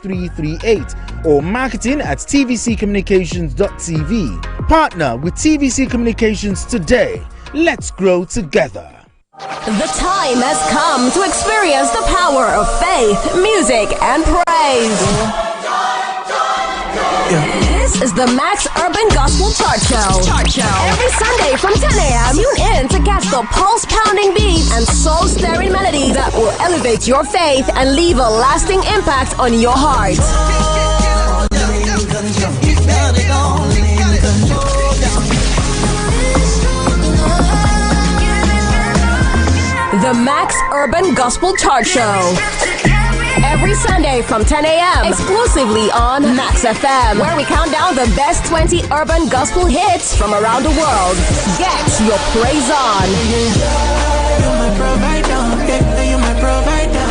338 or marketing@tvccommunications.tv. Partner with TVC Communications today. Let's grow together. The time has come to experience the power of faith, music, and praise. This is the Max Urban Gospel Chart Show. Every Sunday from 10 a.m., tune in to catch the pulse-pounding beat and soul-stirring melody that will elevate your faith and leave a lasting impact on your heart. The Max Urban Gospel Chart Show. Every Sunday from 10 a.m. exclusively on Max FM, where we count down the best 20 urban gospel hits from around the world. Get your praise on. You're my provider, you're my provider.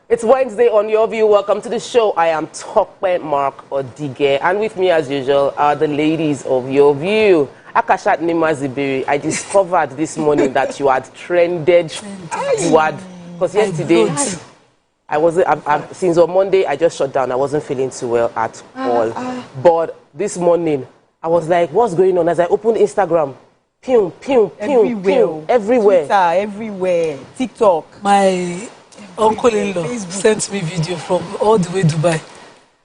It's Wednesday on Your View. Welcome to the show. I am Tokwe Mark Odige, and with me as usual are the ladies of Your View. Akashat Nimazibiri, I discovered this morning that you had trended. You had, because yesterday since on Monday I just shut down. I wasn't feeling too well at all. But this morning I was like, what's going on? As I opened Instagram, pew, pew, pew, pew, everywhere. Twitter, everywhere. TikTok. My uncle-in-law sent me video from all the way Dubai,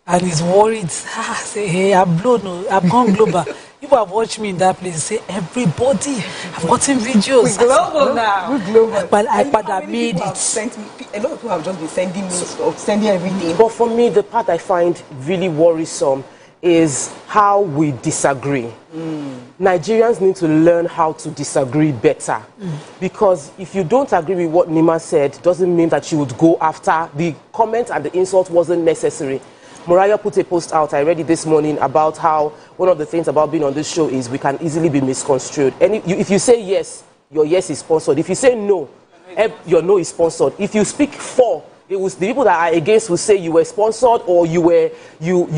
and he's worried. Say, hey, I've gone global. People have watched me in that place. Say, everybody, I've gotten videos. We're global now. We're global. But I made it. A lot of people have just been sending me sending everything. But for me, the part I find really worrisome is how we disagree. Nigerians need to learn how to disagree better. Because if you don't agree with what Nima said, doesn't mean that you would go after. The comment and the insult wasn't necessary. Mariah put a post out, I read it this morning, about how one of the things about being on this show is we can easily be misconstrued. And if you say yes, your yes is sponsored. If you say no, your no is sponsored. If you speak for, it was the people that are against will say you were sponsored or you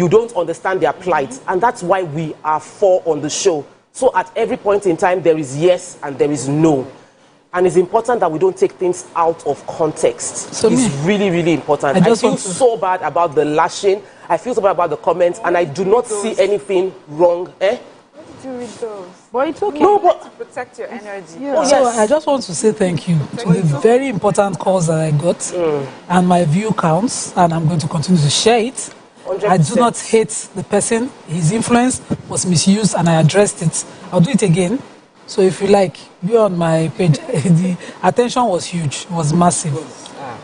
don't understand their plight. And that's why we are for on the show. So at every point in time, there is yes and there is no. And it's important that we don't take things out of context. So it's really, really important. I feel so bad about the lashing. I feel so bad about the comments. And I do not see anything wrong. What did you read those? But it's okay. No, but to protect your energy. Yeah. So I just want to say thank you to the very important calls that I got. And my view counts. And I'm going to continue to share it. 100%. I do not hate the person. His influence was misused and I addressed it. I'll do it again. So if you like, you're on my page. The attention was huge. It was massive.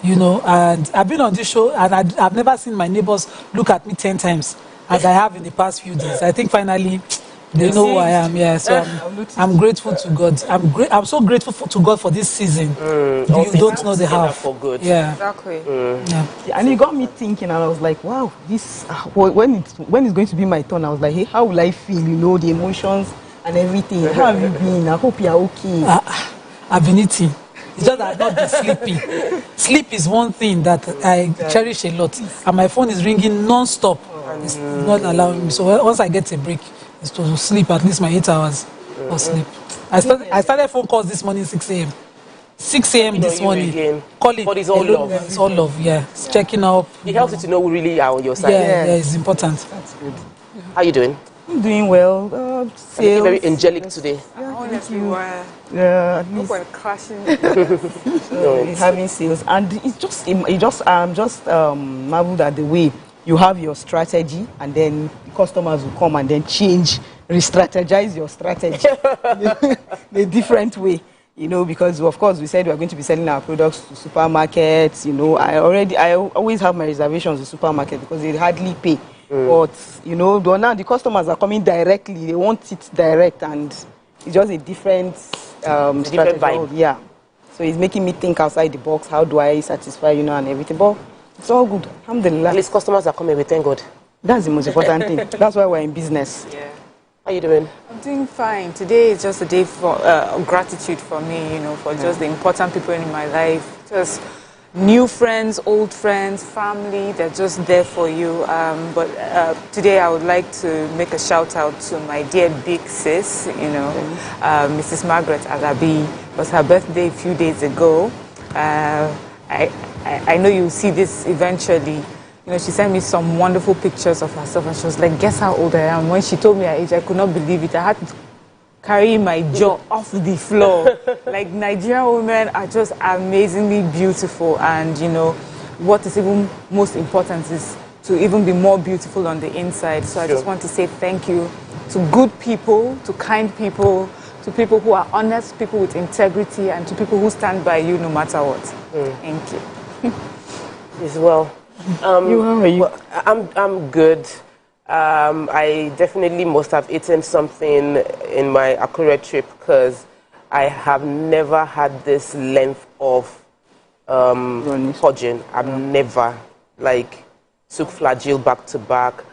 You know, and I've been on this show and I've never seen my neighbors look at me 10 times as I have in the past few days. I think finally they know who I am. Yeah, so I'm grateful to God. I'm so grateful to God for this season. You don't know the half. For good. Yeah, exactly. Yeah, and it got me thinking, and I was like, wow, this when it's going to be my turn, I was like, hey, how will I feel? You know, the emotions and everything. How have you been? I hope you're okay. I've been eating. It's just that I've not been sleeping. Sleep is one thing that I cherish a lot, and my phone is ringing non-stop. It's not allowing me. So once I get a break, it's to sleep at least my 8 hours of sleep. I started phone calls this morning 6 a.m. 6 a.m. this morning. Calling. But it's all love. It's all love. Yeah, it's checking up. It helps you to know who really are on your side. Yeah, it's important. That's good. How you doing? I'm doing well. Sales. Very angelic today. Honestly, yeah, at least we're crashing. having sales, and it's just marveled at the way you have your strategy, and then customers will come and then re-strategize your strategy in a different way. You know, because of course we said we are going to be selling our products to supermarkets. You know, I always have my reservations with supermarkets because they hardly pay. But you know, now the customers are coming directly. They want it direct, and it's just a different different strategy. vibe. Yeah. So it's making me think outside the box. How do I satisfy, and everything? But it's all good. Alhamdulillah. At least customers are coming, we thank God. That's the most important thing. That's why we're in business. Yeah. How you doing? I'm doing fine. Today is just a day for gratitude for me, for just the important people in my life. Just new friends, old friends, family, they're just there for you. But today I would like to make a shout out to my dear big sis, Mrs. Margaret Agabi. It was her birthday a few days ago. I know you'll see this eventually. She sent me some wonderful pictures of herself and she was like, guess how old I am? When she told me her age, I could not believe it. I had to carry my jaw off the floor. Like, Nigerian women are just amazingly beautiful, and what is even most important is to even be more beautiful on the inside. So I just want to say thank you to good people, to kind people, to people who are honest, people with integrity, and to people who stand by you no matter what. Thank you. As well. You, how are you? Well, I'm good. I definitely must have eaten something in my Akure trip because I have never had this length of purging. I've never took Flagyl back to back.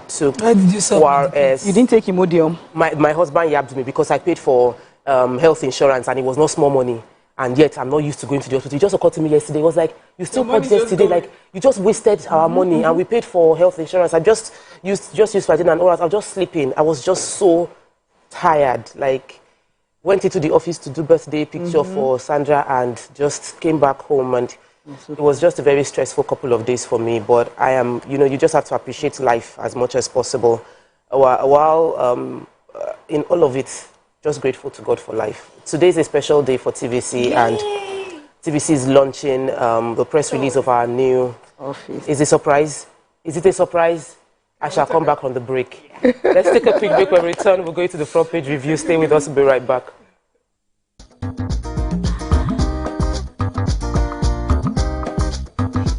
Took ORS. You didn't take Imodium? My husband yabbed me because I paid for health insurance and it was not small money. And yet, I'm not used to going to the hospital. It just occurred to me yesterday. It was like, you still purged yesterday. You just wasted our money and we paid for health insurance. I just used Flagyl and ORS. I was just sleeping. I was just so tired. Went into the office to do birthday picture for Sandra and just came back home. And it was just a very stressful couple of days for me. But I am, you just have to appreciate life as much as possible. While in all of it, just grateful to God for life. Today is a special day for TVC. Yay! And TVC is launching the press release of our new office. Is it a surprise? Is it a surprise? I shall come back on the break. Let's take a quick break. When we return, we'll go to the front page review. Stay with us, we'll be right back.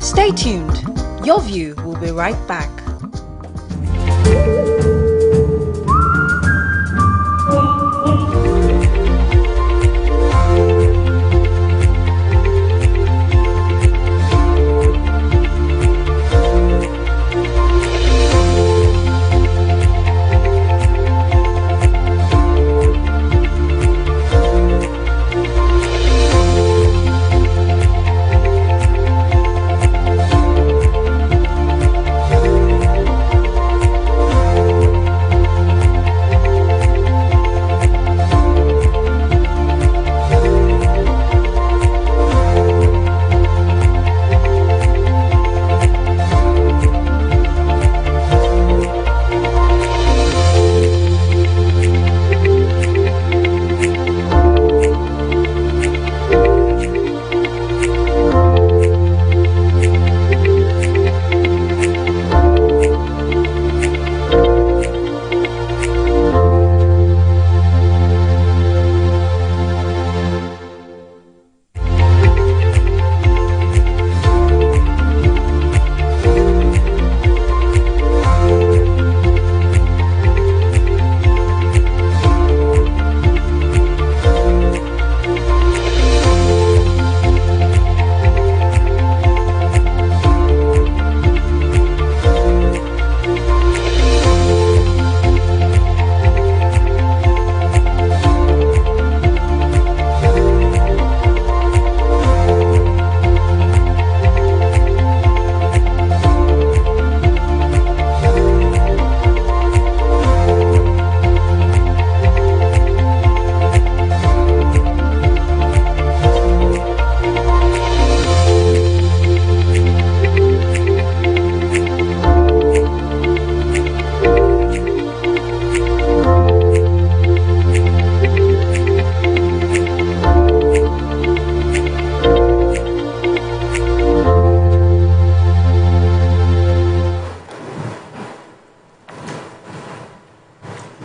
Stay tuned. Your View will be right back.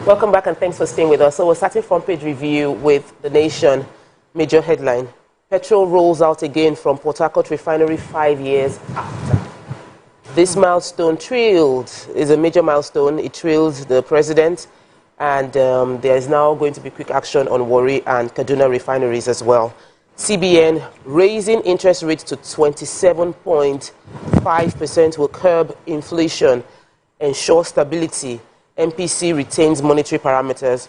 Welcome back and thanks for staying with us. So we're starting front page review with The Nation. Major headline. Petrol rolls out again from Port Harcourt refinery 5 years after. This milestone is a major milestone. It thrilled the president And there is now going to be quick action on Warri and Kaduna refineries as well. CBN raising interest rates to 27.5% will curb inflation, ensure stability. MPC retains monetary parameters.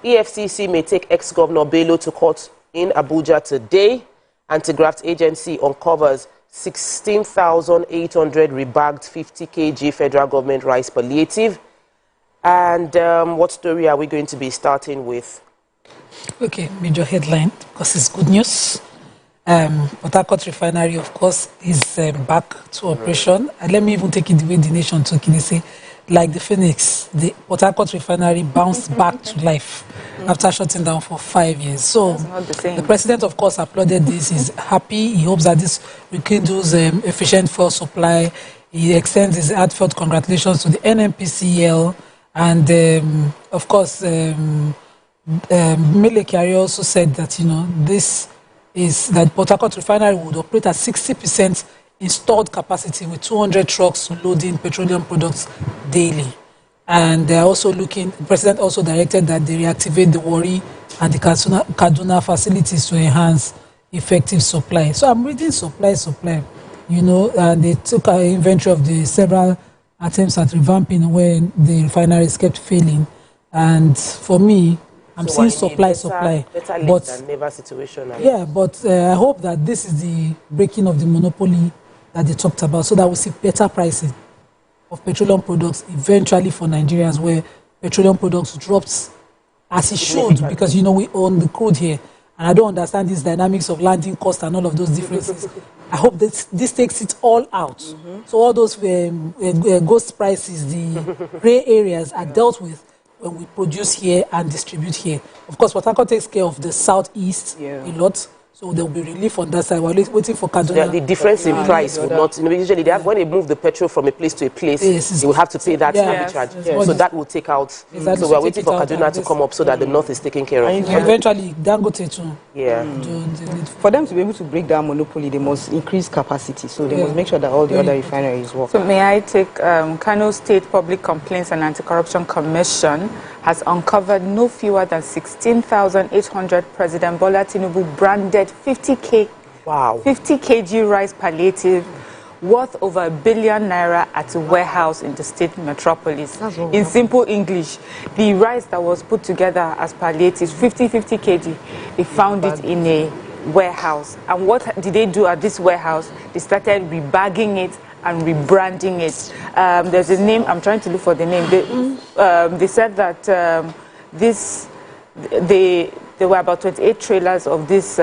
EFCC may take ex-governor Bello to court in Abuja today. Anti-graft agency uncovers 16,800 rebagged 50 kg federal government rice palliative. And what story are we going to be starting with? Okay, major headline, because it's good news. Port Harcourt refinery, of course, is back to operation. And let me even take it the way the nation took it. They say, like the Phoenix, the Port Harcourt refinery bounced back to life after shutting down for 5 years. So the president, of course, applauded this. He's happy. He hopes that this rekindles efficient fuel supply. He extends his heartfelt congratulations to the NNPCL. And, of course, Mele Kyari also said that, this is that Port Harcourt refinery would operate at 60% installed capacity with 200 trucks loading petroleum products daily. And they're also the president also directed that they reactivate the Warri and the Kaduna facilities to enhance effective supply. So I'm reading supply, and they took an inventory of the several attempts at revamping when the refineries kept failing. And for me, I'm seeing supply. Better late than never situation. Yeah, but I hope that this is the breaking of the monopoly that they talked about, so that we'll see better pricing of petroleum products eventually for Nigerians, where petroleum products drops as it should, because we own the crude here. And I don't understand these dynamics of landing cost and all of those differences. I hope that this takes it all out. So all those ghost prices, the gray areas are dealt with when we produce here and distribute here. Of course, Port Harcourt takes care of the southeast a lot, so there will be relief on that side. We're waiting for Kaduna. So the difference in price would not, usually they have, when they move the petrol from a place to a place, you will have to pay that charge. So that will take out. So we're waiting for Kaduna to come up so that the north is taken care of. And eventually, Dangote too. Yeah. For them to be able to break down monopoly, they must increase capacity. So they must make sure that all the other refineries work. So may I take Kano State Public Complaints and Anti-Corruption Commission has uncovered no fewer than 16,800 President Bola Tinubu branded 50 kg rice palliative worth over R1 billion at a warehouse in the state metropolis. In simple English, the rice that was put together as palliatives, 50 kg, they found it in a warehouse. And what did they do at this warehouse? They started rebagging it and rebranding it. There's a name, I'm trying to look for the name. They said that there were about 28 trailers of this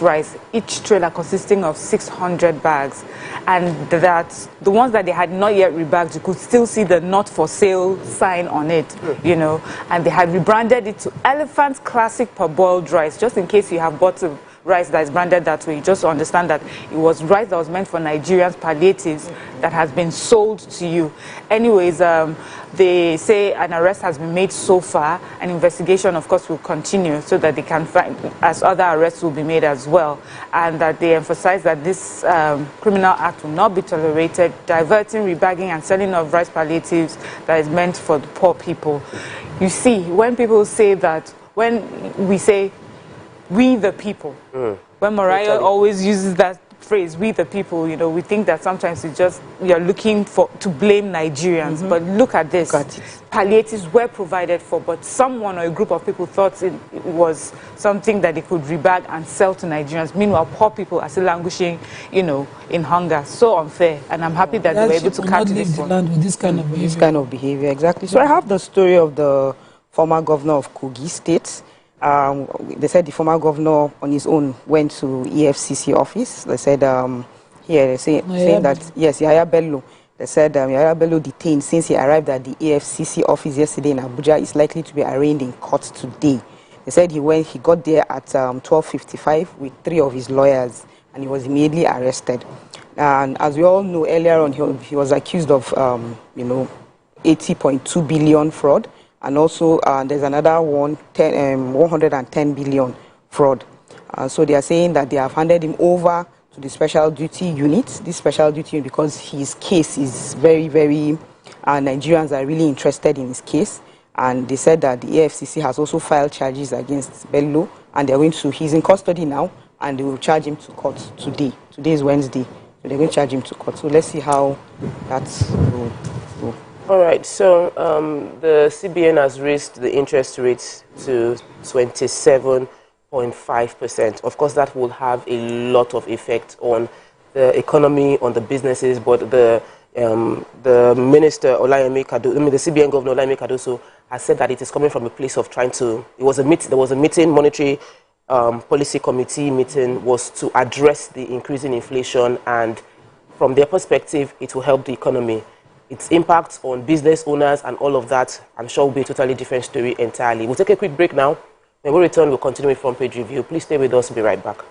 rice, each trailer consisting of 600 bags. And that the ones that they had not yet rebagged, you could still see the not for sale sign on it, and they had rebranded it to Elephant Classic Parboiled Rice, just in case you have bought a rice that is branded that way. Just understand that it was rice that was meant for Nigerians, palliatives, that has been sold to you. Anyways, they say an arrest has been made so far. An investigation, of course, will continue so that they can find, as other arrests will be made as well. And that they emphasize that this criminal act will not be tolerated, diverting, rebagging, and selling of rice palliatives that is meant for the poor people. You see, when people say that, when we say, we the people. When Mariah always uses that phrase, we the people, we think that sometimes it's just, you're looking to blame Nigerians. But look at this. Palliatives were provided for, but someone or a group of people thought it was something that they could rebag and sell to Nigerians. Meanwhile, poor people are still languishing, in hunger. So unfair. And I'm happy that they were able to catch this one. With this kind of behavior. This kind of behavior, exactly. So I have the story of the former governor of Kogi State. They said the former governor on his own went to EFCC office. They said, saying that, yes, Yahaya Bello. They said Yahaya Bello detained since he arrived at the EFCC office yesterday in Abuja is likely to be arraigned in court today. They said he got there at 12:55 with 3 of his lawyers, and he was immediately arrested. And as we all know, earlier on, he was accused of, 80.2 billion fraud. And also, there's another one, 110 billion fraud. So they are saying that they have handed him over to the special duty unit. This special duty unit, because his case is very, very, Nigerians are really interested in his case. And they said that the AFCC has also filed charges against Bello, and they're going to, he's in custody now, and they will charge him to court today. Today is Wednesday, so they're going to charge him to court. So let's see how that's will go. All right, so the CBN has raised the interest rates to 27.5%. Of course, that will have a lot of effect on the economy, on the businesses, but the minister, Olayemi Kado, the CBN governor, Olayemi Kadoso, has said that it is coming from a place of trying to, there was a meeting, monetary policy committee meeting, was to address the increasing inflation, and from their perspective, it will help the economy. Its impact on business owners and all of that, I'm sure, will be a totally different story entirely. We'll take a quick break now. When we return, we'll continue with Front Page Review. Please stay with us. We'll be right back.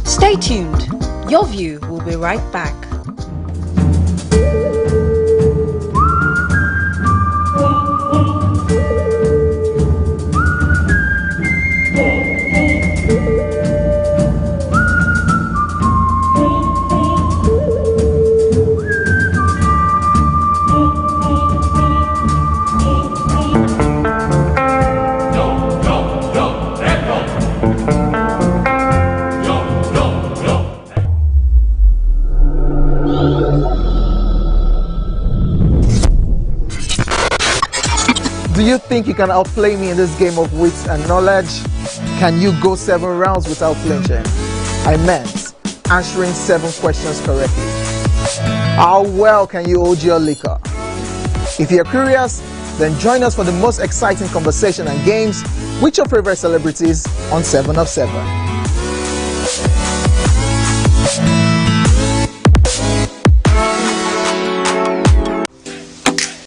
Stay tuned. Your view will be right back. Do you think you can outplay me in this game of wits and knowledge? Can you go 7 rounds without flinching? I meant answering 7 questions correctly. How well can you hold your liquor? If you're curious, then join us for the most exciting conversation and games with your favorite celebrities on 7 of 7.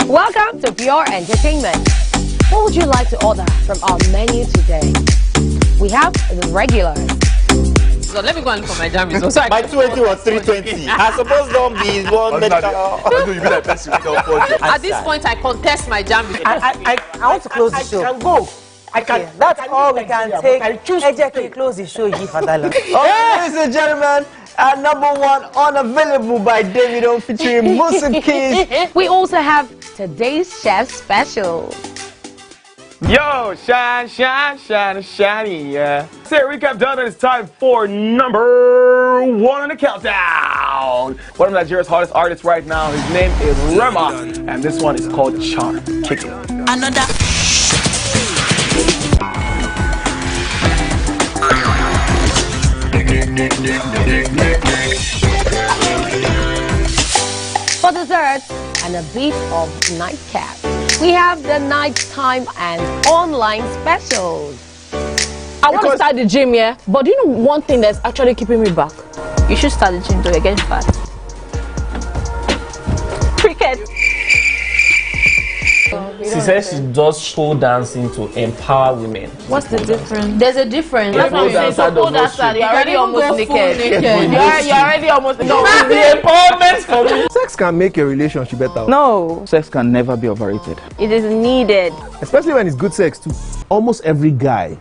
Welcome to Pure Entertainment. What would you like to order from our menu today? We have the regulars. So let me go and look for my jam results. My 20 was 320. I suppose don't be one medical. At this point, I contest my jam results. I want to close the show. I can go. I can. Okay, that's all we can take. I choose to close the show. Ladies and gentlemen, number 1 unavailable by Davido featuring Musa Keys. We also have today's chef special. Yo, shine, shine, shine, shiny, yeah. Say recap done, and it's time for number 1 on the countdown. One of Nigeria's hottest artists right now, his name is Rema, and this one is called Charm. Kick it. Another. For dessert and a bit of nightcap, we have the nighttime and online specials. I want to start the gym, yeah? But do you know one thing that's actually keeping me back? You should start the gym though, you're getting fat. Cricket. She says she does pole dancing to empower women. What's the difference? There's a difference. That's what I'm saying. So pole dancer, you're already almost naked. You're already almost naked. No, the empowerment for me. Sex can make a relationship better. No. Sex can never be overrated. It is needed. Especially when it's good sex too. Almost every guy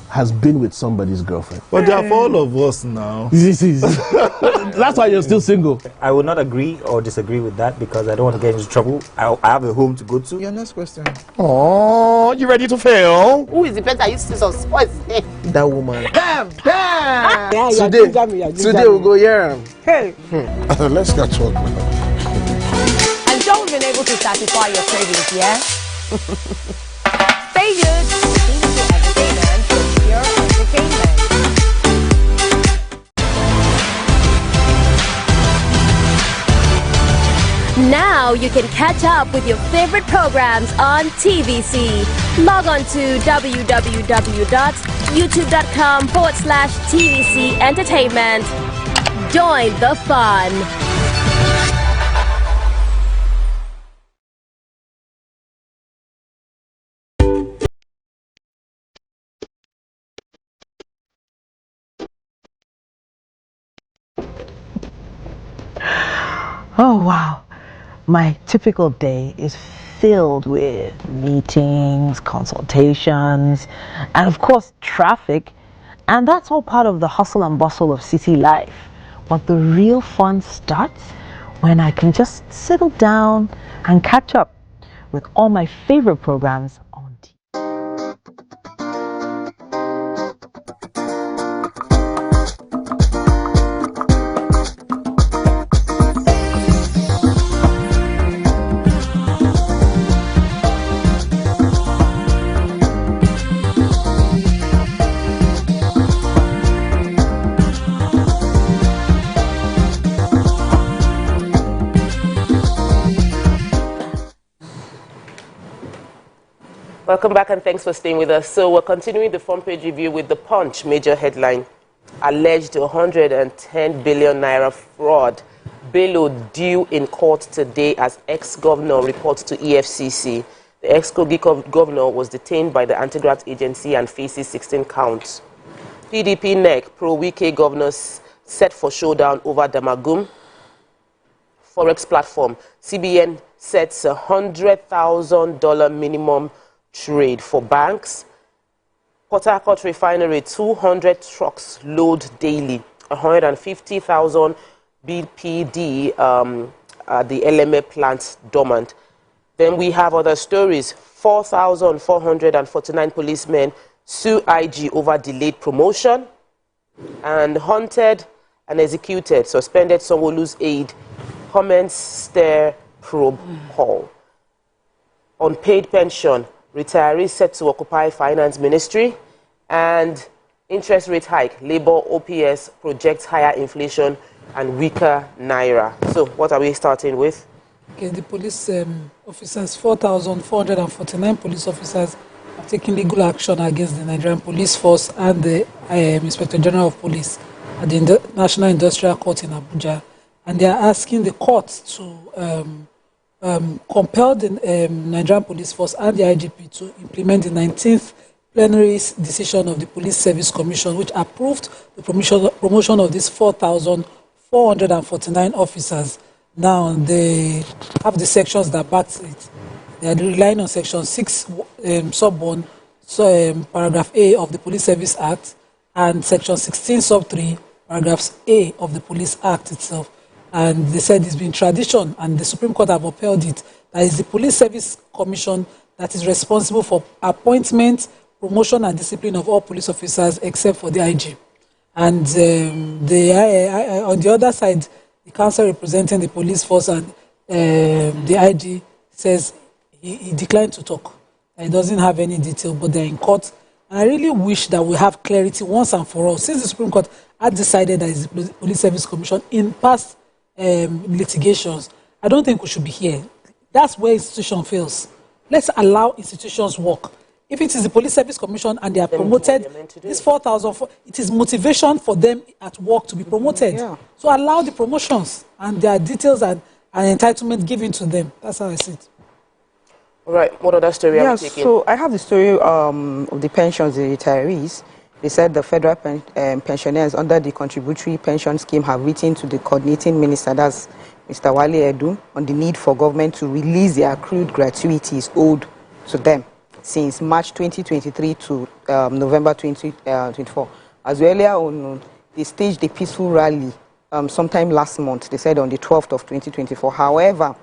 has been with somebody's girlfriend. But they are for all of us now. That's why you're still single. I would not agree or disagree with that because I don't want to get into trouble. I have a home to go to. Your next question. Oh, you ready to fail? Who is the person that used to sus? What is his name? That woman. Damn. Today we'll go here. Hey. Let's get talk now. I'm sure we've been able to satisfy your cravings, yeah? Stay good. TVC Entertainment for Pure Entertainment. Now you can catch up with your favorite programs on TVC. Log on to www.youtube.com/TVC Entertainment. Join the fun. Oh, wow. My typical day is filled with meetings, consultations, and of course, traffic. And that's all part of the hustle and bustle of city life. But the real fun starts when I can just settle down and catch up with all my favorite programs on TV. Welcome back and thanks for staying with us. So we're continuing the front page review with the Punch major headline. Alleged 110 billion naira fraud. Bello due in court today as ex-governor reports to EFCC. The ex-Kogi governor was detained by the anti-graft agency and faces 16 counts. PDP NEC pro-Wike governors set for showdown over Damagum. Forex platform. CBN sets $100,000 minimum trade for banks. Port Harcourt refinery, 200 trucks load daily. 150,000 BPD at the LMA plant dormant. Then we have other stories. 4,449 policemen sue IG over delayed promotion. And hunted and executed, suspended Sanwo-Olu's aide. Comments stir probe call. Unpaid pension. Retirees set to occupy finance ministry, and interest rate hike. Labour OPS projects higher inflation and weaker naira. So what are we starting with? Okay, the police officers, 4,449 police officers have taken legal action against the Nigerian Police Force and the Inspector General of Police at the National Industrial Court in Abuja, and they are asking the court to compel the Nigerian Police Force and the IGP to implement the 19th plenary decision of the Police Service Commission, which approved the promotion of these 4,449 officers. Now, they have the sections that back it. They are relying on Section 6, Sub 1, Paragraph A of the Police Service Act, and Section 16, Sub 3, Paragraphs A of the Police Act itself. And they said it's been tradition, and the Supreme Court have upheld it, that is the Police Service Commission that is responsible for appointment, promotion, and discipline of all police officers except for the IG. And on the other side, the counsel representing the police force and the IG says he declined to talk. He doesn't have any detail, but they're in court. And I really wish that we have clarity once and for all. Since the Supreme Court had decided that it's the Police Service Commission in past litigations, I don't think we should be here. That's where institution fails. Let's allow institutions work. If it is the Police Service Commission and they are promoted, this 4,000, it is motivation for them at work to be promoted. Yeah. So allow the promotions and their details and entitlement given to them. That's how I see it. All right, what other story are we taking? So I have the story of the pensions, the retirees. They said the federal pensioners under the contributory pension scheme have written to the coordinating minister, that's Mr. Wale Edun, on the need for government to release the accrued gratuities owed to them since March 2023 to November 2024. As earlier on, they staged a peaceful rally sometime last month, they said on the 12th of 2024. However,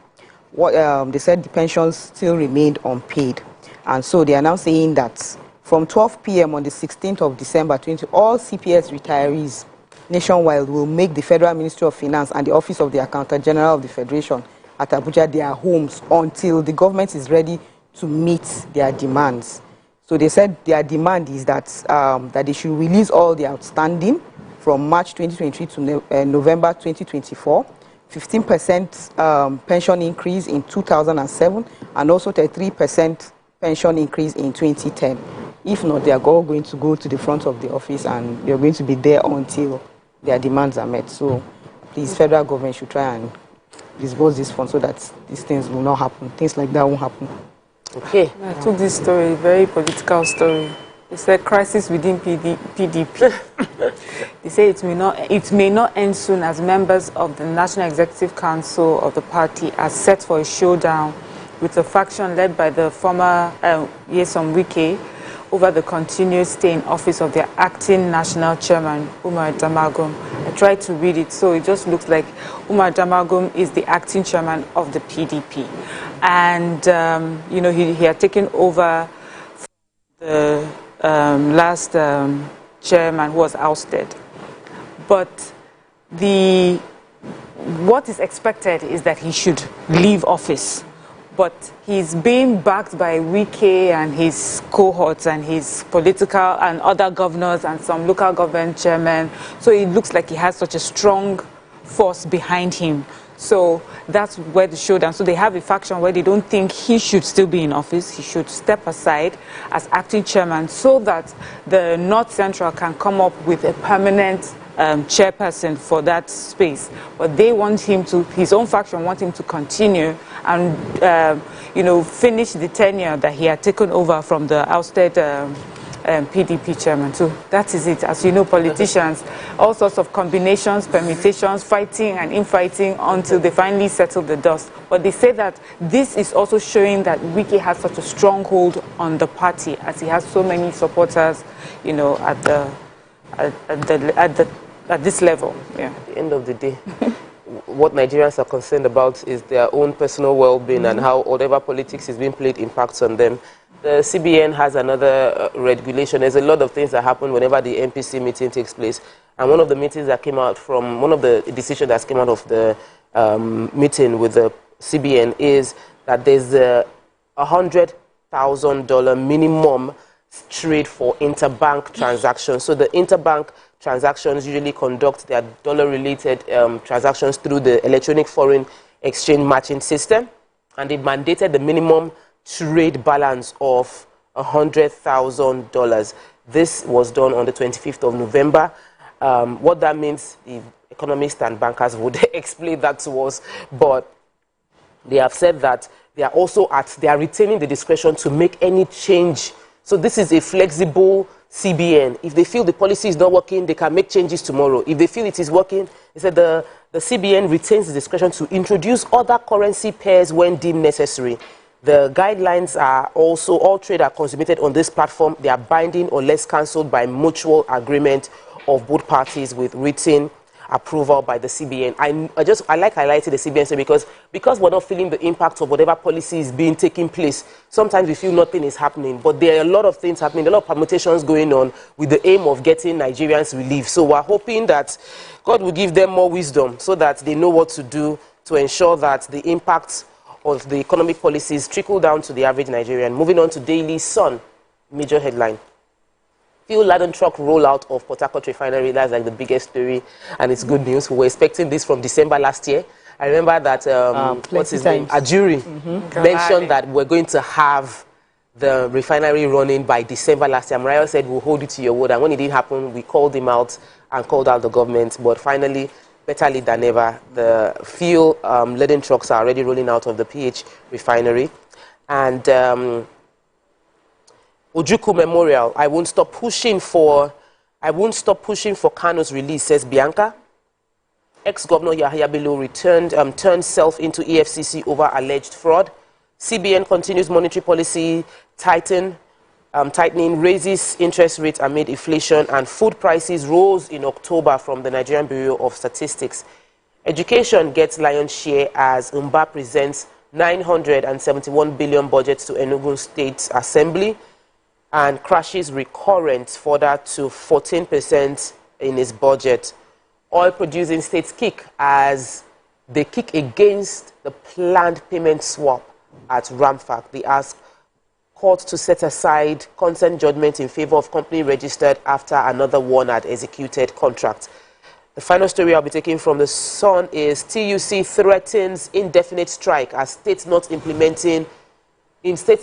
they said the pensions still remained unpaid. And so they are now saying that from 12 p.m. on the 16th of December, all CPS retirees nationwide will make the Federal Ministry of Finance and the Office of the Accountant General of the Federation at Abuja their homes until the government is ready to meet their demands. So they said their demand is that, that they should release all the outstanding from March 2023 to November 2024, 15% pension increase in 2007, and also 33% pension increase in 2010. If not, they are all going to go to the front of the office and they're going to be there until their demands are met. So please, federal government should try and disburse this fund so that these things will not happen. Things like that won't happen. Okay. I took this story, very political story. They said crisis within PDP. They say it may not end soon as members of the National Executive Council of the party are set for a showdown with a faction led by the former Nyesom Wike over the continued stay in office of their acting national chairman, Umar Damagum. I tried to read it, so it just looks like Umar Damagum is the acting chairman of the PDP. And, you know, he had taken over the last chairman who was ousted. But what is expected is that he should leave office. But he's being backed by Wike and his cohorts and his political and other governors and some local government chairmen. So it looks like he has such a strong force behind him. So that's where the showdown. So they have a faction where they don't think he should still be in office. He should step aside as acting chairman so that the North Central can come up with a permanent chairperson for that space. But they want him to, his own faction want him to continue and, you know, finish the tenure that he had taken over from the ousted PDP chairman. So that is it. As you know, politicians, all sorts of combinations, permutations, fighting and infighting until they finally settle the dust. But they say that this is also showing that Wike has such a stronghold on the party, as he has so many supporters, you know, at this level. Yeah. At the end of the day, what Nigerians are concerned about is their own personal well-being and how whatever politics is being played impacts on them. The CBN has another regulation. There's a lot of things that happen whenever the MPC meeting takes place. And one of the meetings that came out from, one of the decisions that came out of the meeting with the CBN is that there's a $100,000 minimum trade for interbank transactions. So the interbank transactions usually conduct their dollar-related transactions through the electronic foreign exchange matching system. And they mandated the minimum trade balance of $100,000. This was done on the 25th of November. What that means, the economists and bankers would explain that to us, but they have said that they are also they are retaining the discretion to make any change. So this is a flexible CBN. If they feel the policy is not working, they can make changes tomorrow. If they feel it is working, they said the CBN retains the discretion to introduce other currency pairs when deemed necessary. The guidelines are also, all trade are consummated on this platform. They are binding unless cancelled by mutual agreement of both parties with written approval by the CBN. I like highlighting the CBN because we're not feeling the impact of whatever policy is being taking place. Sometimes we feel nothing is happening, but there are a lot of things happening, a lot of permutations going on with the aim of getting Nigerians relief. So we're hoping that God will give them more wisdom so that they know what to do to ensure that the impact of the economic policies trickle down to the average Nigerian. Moving on to Daily Sun, major headline. Fuel-laden truck rollout of Port Harcourt refinery. That's like the biggest story, and it's good news. We were expecting this from December last year. I remember that, what's his name? Ajuri mentioned that we're going to have the refinery running by December last year. Mariah said, we'll hold you to your word. And when it didn't happen, we called him out and called out the government. But finally, better late than never, the fuel-laden trucks are already rolling out of the PH refinery. And Ojukwu Memorial, I won't stop pushing for Kano's release, says Bianca. Ex-Governor Yahya Bello turned self into EFCC over alleged fraud. CBN continues monetary policy tightening, raises interest rates amid inflation, and food prices rose in October from the Nigerian Bureau of Statistics. Education gets lion's share as Mba presents 971 billion budget to Enugu State Assembly and crashes recurrent further to 14% in its budget. Oil-producing states kick as they kick against the planned payment swap at Ramfac. They ask court to set aside consent judgment in favor of company registered after another one had executed contract. The final story I'll be taking from The Sun is TUC threatens indefinite strike as states that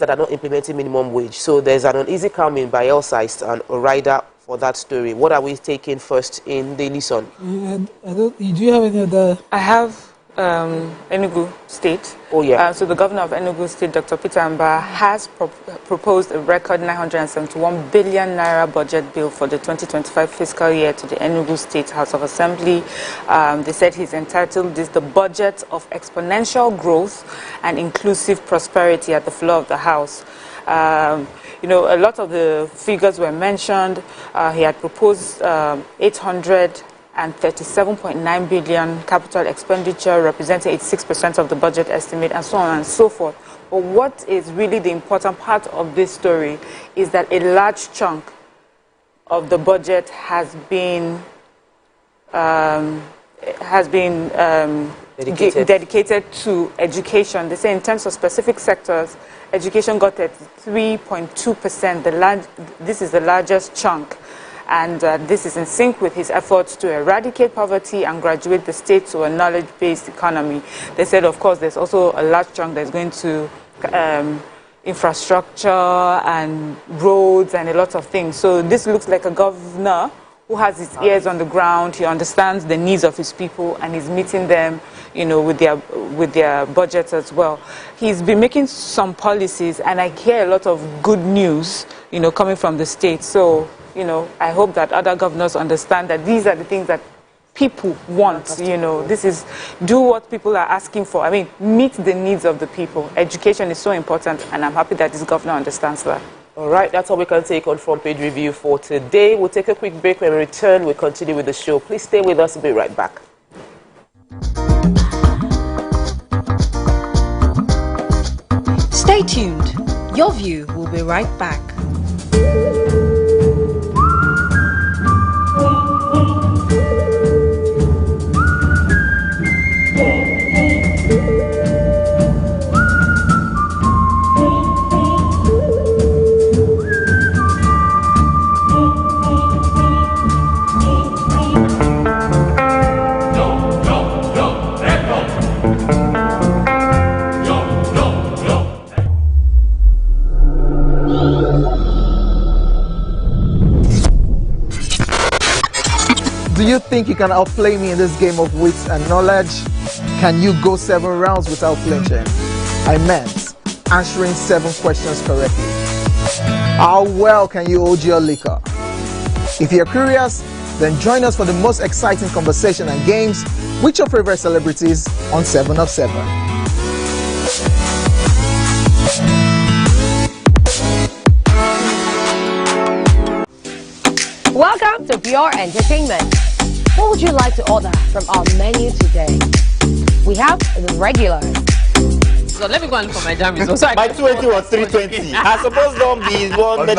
are not implementing minimum wage. So there's an uneasy calming by Elsite and a rider for that story. What are we taking first in Daily Sun? Do you have any other? I have Enugu State. Oh, yeah. So the governor of Enugu State, Dr. Peter Mba, has proposed a record 971 billion naira budget bill for the 2025 fiscal year to the Enugu State House of Assembly. They said he's entitled this the budget of exponential growth and inclusive prosperity at the floor of the House. You know, a lot of the figures were mentioned. He had proposed 800 and 37.9 billion capital expenditure, representing 86% of the budget estimate, and so on and so forth. But what is really the important part of this story is that a large chunk of the budget has been dedicated to education. They say in terms of specific sectors, education got at 3.2%. This is the largest chunk. And this is in sync with his efforts to eradicate poverty and graduate the state to a knowledge-based economy. They said, of course, there's also a large chunk that's going to infrastructure and roads and a lot of things. So this looks like a governor who has his ears on the ground. He understands the needs of his people and is meeting them, you know, with their budgets as well. He's been making some policies, and I hear a lot of good news, you know, coming from the state. So, you know, I hope that other governors understand that these are the things that people want, you know. This is do what people are asking for. I mean, meet the needs of the people. Education is so important, and I'm happy that this governor understands that. All right, that's all we can take on Front Page Review for today. We'll take a quick break. When we return, we'll continue with the show. Please stay with us. We'll be right back. Stay tuned. Your view will be right back. Do you think you can outplay me in this game of wits and knowledge? Can you go 7 rounds without flinching? I meant answering 7 questions correctly. How well can you hold your liquor? If you're curious, then join us for the most exciting conversation and games with your favorite celebrities on 7 of 7. Welcome to Pure Entertainment. What would you like to order from our menu today? We have the regulars. So let me go and look for my jam results. My 20 was 320. I suppose don't be one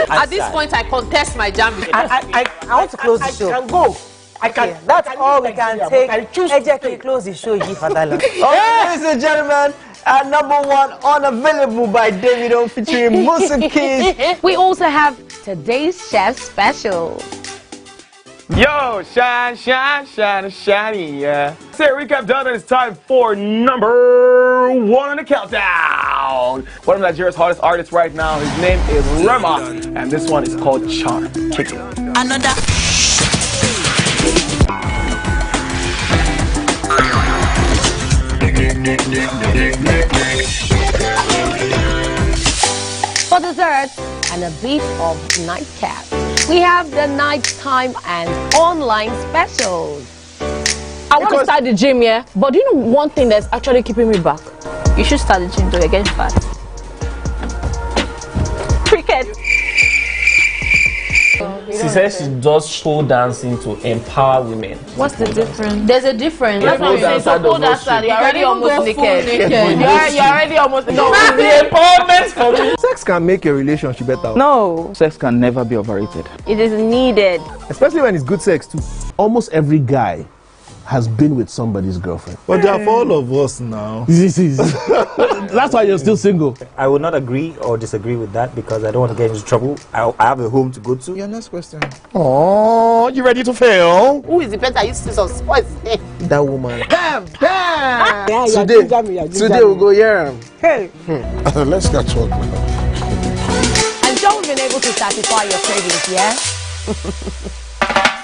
At this point, I contest my jam results. I want to close the show. I can go. I can. That's all we can take. I choose to close the show. Ladies and gentlemen, number 1 unavailable by Davido featuring Musa Keys. We also have today's chef special. Yo, shine, shine, shine, shiny, yeah. Say recap done, and it's time for number 1 on the countdown. One of Nigeria's hottest artists right now, his name is Rema, and this one is called Charm. Kick it. Another. For dessert and a bit of nightcap, we have the nighttime and online specials. I want to start the gym, yeah? But do you know one thing that's actually keeping me back? You should start the gym though, you're getting fat. Cricket. She says she does pole dancing to empower women. What's the difference? There's a difference. That's what I'm saying. So pole dancer, you're already almost naked. You're already almost naked. No, it's the empowerment for me. Sex can make a relationship better. No. Sex can never be overrated. It is needed. Especially when it's good sex too. Almost every guy has been with somebody's girlfriend. But they are for all of us now. That's why you're still single. I would not agree or disagree with that because I don't want to get into trouble. I have a home to go to. Your next question. Oh, you ready to fail? Who is the better? You scissors. What is it? That woman. Damn. Today we'll go here. Hey. Let's get to work now. And don't been able to satisfy your cravings, yeah?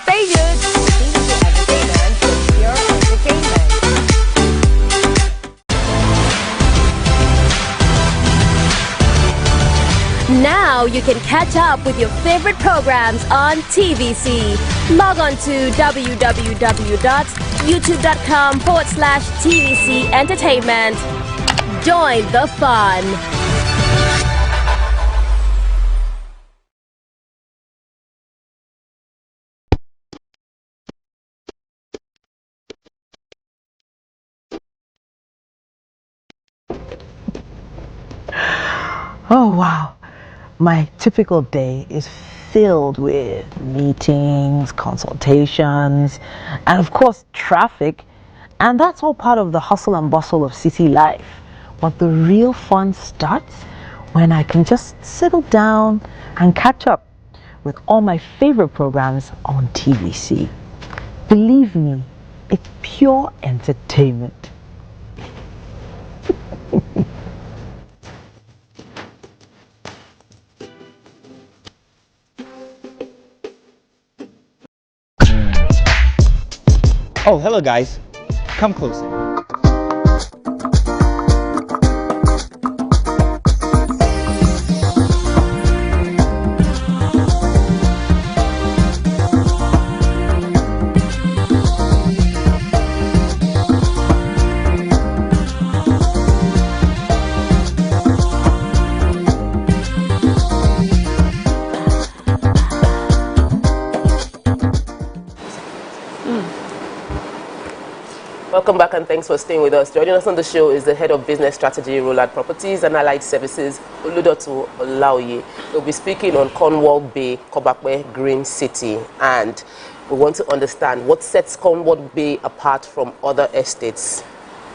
Stay good. Entertainment for Pure Entertainment. Now you can catch up with your favorite programs on TVC. Log on to www.youtube.com/TVC Entertainment. Join the fun. Oh, wow. My typical day is filled with meetings, consultations, and of course, traffic. And that's all part of the hustle and bustle of city life. But the real fun starts when I can just settle down and catch up with all my favorite programs on TVC. Believe me, it's pure entertainment. Oh, hello guys. Come closer. Welcome back and thanks for staying with us. Joining us on the show is the Head of Business Strategy, Rollard Properties and Allied Services, Oludotu Olaoye. We'll be speaking on Cornwall Bay, Kobakwe, Green City, and we want to understand what sets Cornwall Bay apart from other estates.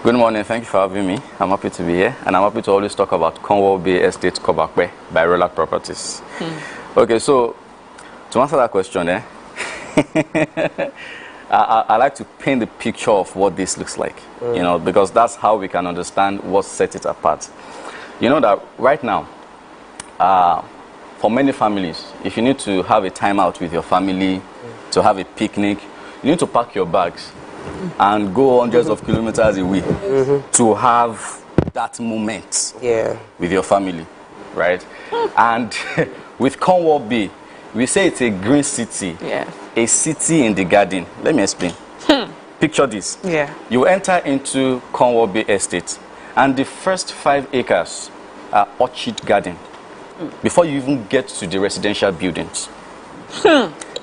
Good morning, thank you for having me. I'm happy to be here, and I'm happy to always talk about Cornwall Bay Estate, Kobakwe by Rollard Properties. Okay, so to answer that question, I like to paint the picture of what this looks like, you know, because that's how we can understand what sets it apart. You know that right now, for many families, if you need to have a time out with your family, to have a picnic, you need to pack your bags and go hundreds of kilometers away to have that moment with your family, right? And with Cornwall Bay, we say it's a green city, a city in the garden. Let me explain. Picture this. You enter into Cornwall Bay Estate, and the first 5 acres are orchard garden before you even get to the residential buildings.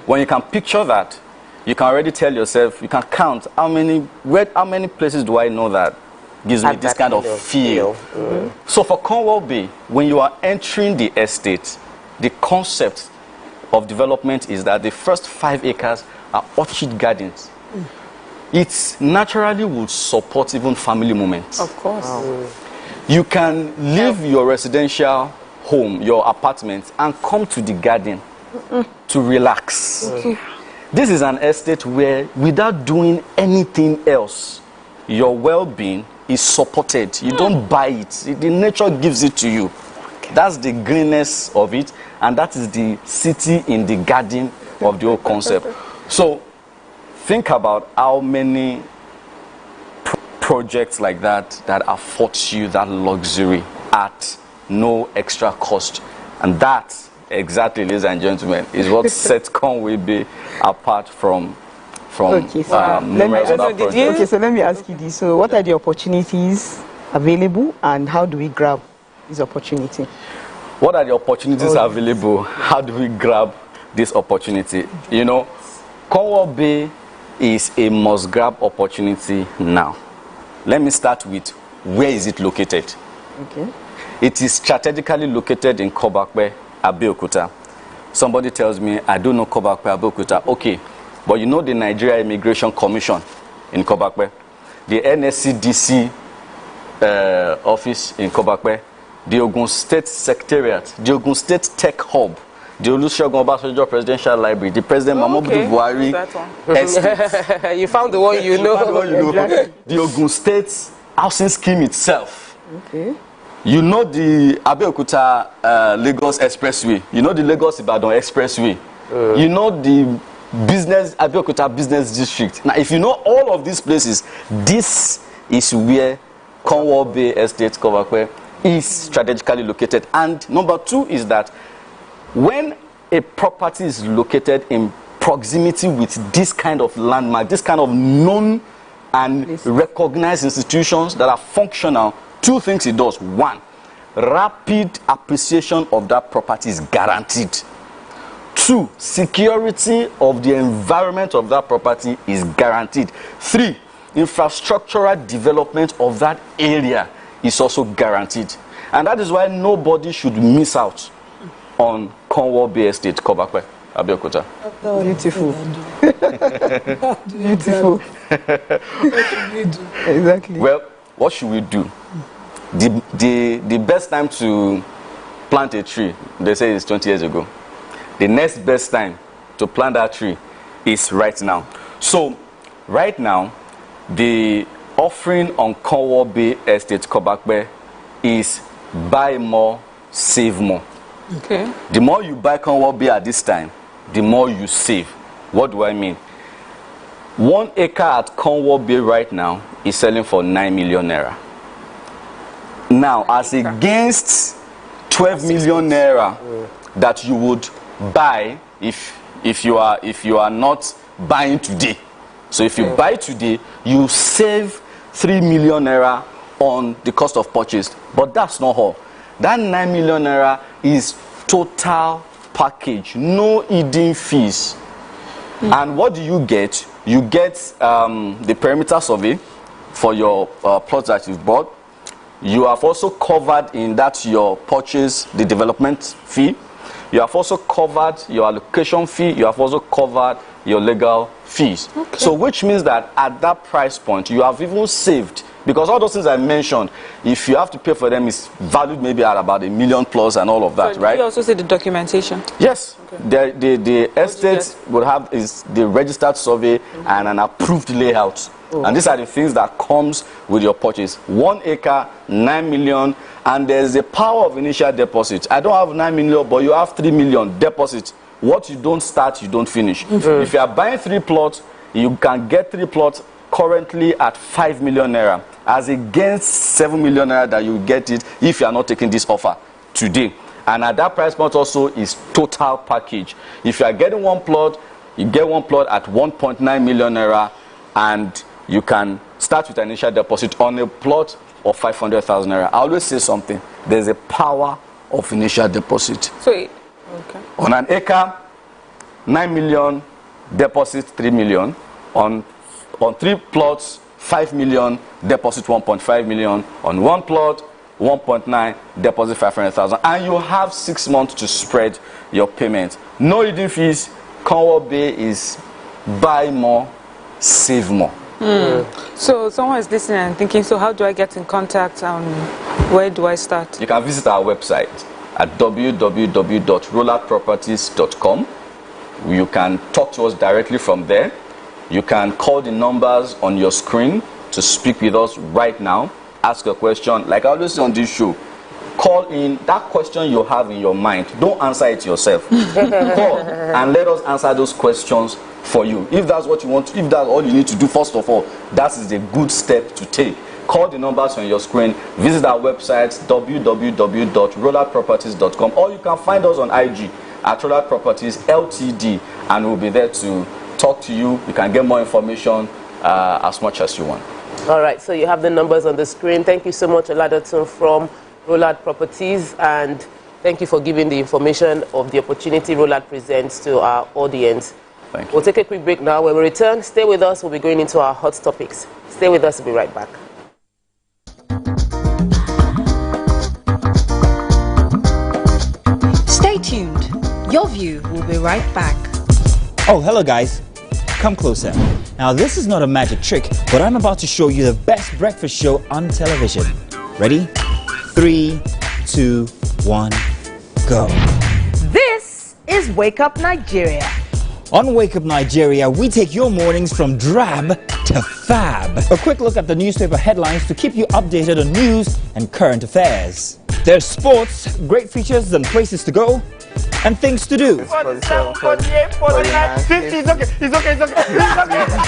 When you can picture that, you can already tell yourself, you can count how many places do I know that gives me this kind of feel. So for Cornwall Bay, when you are entering the estate, the concept of development is that the first 5 acres are orchard gardens. It naturally would support even family moments. Of course. You can leave your residential home, your apartment, and come to the garden to relax. This is an estate where, without doing anything else, your well-being is supported. You don't buy it. The nature gives it to you. That's the greenness of it, and that is the city in the garden of the whole concept. So think about how many projects like that afford you that luxury at no extra cost. And that, exactly, ladies and gentlemen, is what sets Cornwall Bay apart from Okay, so let me ask you this. So what are the opportunities available, and how do we grab this opportunity? What are the opportunities available? How do we grab this opportunity? You know, Cornwall Bay is a must-grab opportunity now. Let me start with, where is it located? Okay. It is strategically located in Kobakwe, Abeokuta. Somebody tells me, I don't know Kobakwe, Abeokuta. Okay, but you know the Nigeria Immigration Commission in Kobakwe, the NSCDC office in Kobakwe, the Ogun State Secretariat, the Ogun State Tech Hub, the Olusegun Obasanjo Presidential Library, the President Muhammadu Buhari estate. You found the one you know. The Ogun State housing scheme itself. Okay. You know the Abeokuta Lagos Expressway. You know the Lagos Ibadan Expressway. You know the Abeokuta Business District. Now, if you know all of these places, this is where Cornwall Bay Estate Kobakwe is strategically located. And number 2 is that when a property is located in proximity with this kind of landmark, this kind of known and recognized institutions that are functional, 2 things it does. 1, rapid appreciation of that property is guaranteed. 2, security of the environment of that property is guaranteed. 3, infrastructural development of that area is also guaranteed. And that is why nobody should miss out on Cornwall Bay Estate, Kobakwe, Abeokuta. Beautiful. Beautiful. Exactly. Well, what should we do? The best time to plant a tree, they say, is 20 years ago. The next best time to plant that tree is right now. So, right now, the offering on Cornwall Bay Estate, Kobakwe, is buy more, save more. Okay. The more you buy Cornwall Bay at this time, the more you save. What do I mean? 1 acre at Cornwall Bay right now is selling for 9 million naira. Now, as against 12 million naira that you would buy if you are not buying today. So if you buy today, you save 3 million naira on the cost of purchase. But that's not all. That 9 million naira is total package, no hidden fees. And what do you get? You get the perimeter survey for your plots that you've bought. You have also covered in that your purchase, the development fee. You have also covered your allocation fee. You have also covered your legal fees. Okay. So which means that at that price point, you have even saved. Because all those things I mentioned, if you have to pay for them, it's valued maybe at about $1 million plus and all of that, So right? you also say the documentation? Yes. Okay. The estate will have is the registered survey and an approved layout. Oh. And these are the things that comes with your purchase. 1 acre, 9 million, and there's the power of initial deposit. I don't have 9 million, but you have 3 million deposit. What you don't start, you don't finish. Mm-hmm. If you are buying 3 plots, you can get 3 plots currently at 5 million naira, as against 7 million naira that you get it if you are not taking this offer today. And at that price point also is total package. If you are getting 1 plot, you get 1 plot at 1.9 million naira, and you can start with an initial deposit on a plot of 500,000 naira. I always say something. There's a power of initial deposit. So, okay. On an acre, 9 million, deposit 3 million. On 3 plots, 5 million, deposit 1.5 million. On 1 plot, 1.9, deposit 500,000. And you have 6 months to spread your payment. No hidden fees. Cornwall Bay is buy more, save more. So someone is listening and thinking, so how do I get in contact and where do I start? You can visit our website at www.rollardproperties.com. You can talk to us directly from there. You can call the numbers on your screen to speak with us right now. Ask a question. Like I always say on this show, call in that question you have in your mind. Don't answer it yourself. Call and let us answer those questions for you. If that's what you want, if that's all you need to do, first of all, that is a good step to take. Call the numbers on your screen. Visit our website, www.rollardproperties.com, or you can find us on IG at Rollard Properties Ltd, and we'll be there to talk to you. You can get more information as much as you want. All right, so you have the numbers on the screen. Thank you so much, Oladotunmo from Rollard Properties, and thank you for giving the information of the opportunity Rollard presents to our audience. Thank you. We'll take a quick break now. When we return, stay with us. We'll be going into our hot topics. Stay with us. We'll be right back. Stay tuned. Your view will be right back. Oh, hello guys. Come closer. Now this is not a magic trick, but I'm about to show you the best breakfast show on television. Ready? 3, 2, 1, go. This is Wake Up Nigeria. On Wake Up Nigeria, we take your mornings from drab to fab. A quick look at the newspaper headlines to keep you updated on news and current affairs. There's sports, great features and places to go, and things to do.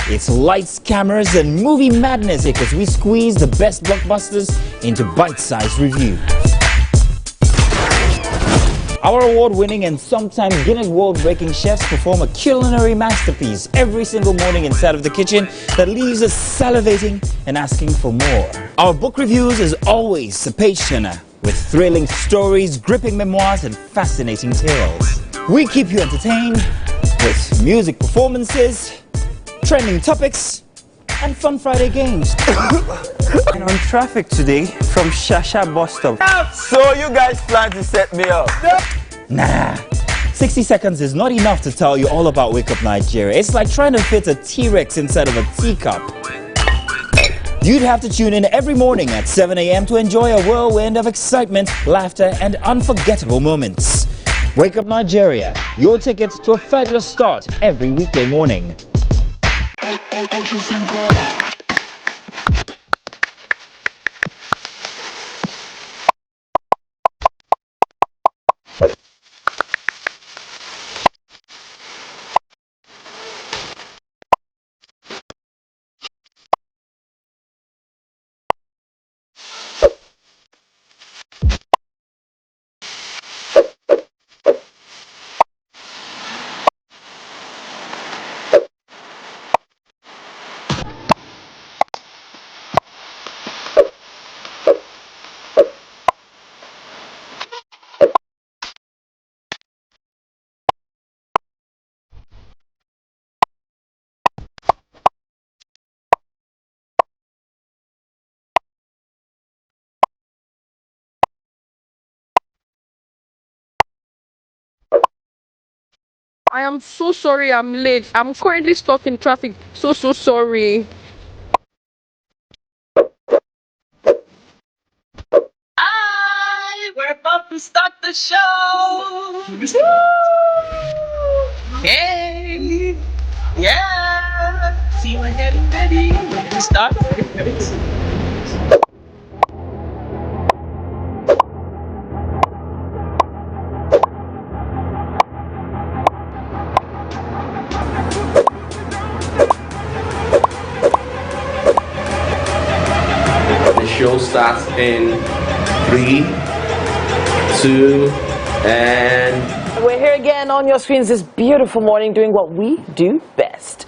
It's lights, cameras, and movie madness because we squeeze the best blockbusters into bite-sized reviews. Our award-winning and sometimes Guinness World-breaking chefs perform a culinary masterpiece every single morning inside of the kitchen that leaves us salivating and asking for more. Our book reviews is always a page-turner with thrilling stories, gripping memoirs, and fascinating tales. We keep you entertained with music performances, trending topics, and fun Friday games. And on traffic today from Shasha bus stop. So you guys plan to set me up? Nah. 60 seconds is not enough to tell you all about Wake Up Nigeria. It's like trying to fit a T-Rex inside of a teacup. You'd have to tune in every morning at 7 a.m. to enjoy a whirlwind of excitement, laughter, and unforgettable moments. Wake Up Nigeria, your ticket to a fabulous start every weekday morning. I am so sorry I'm late. I'm currently stuck in traffic. So sorry. We're about to start the show. Hey, yeah. See, we're getting ready. We're gonna start. The show starts in 3, 2, and We're here again on your screens this beautiful morning doing what we do best.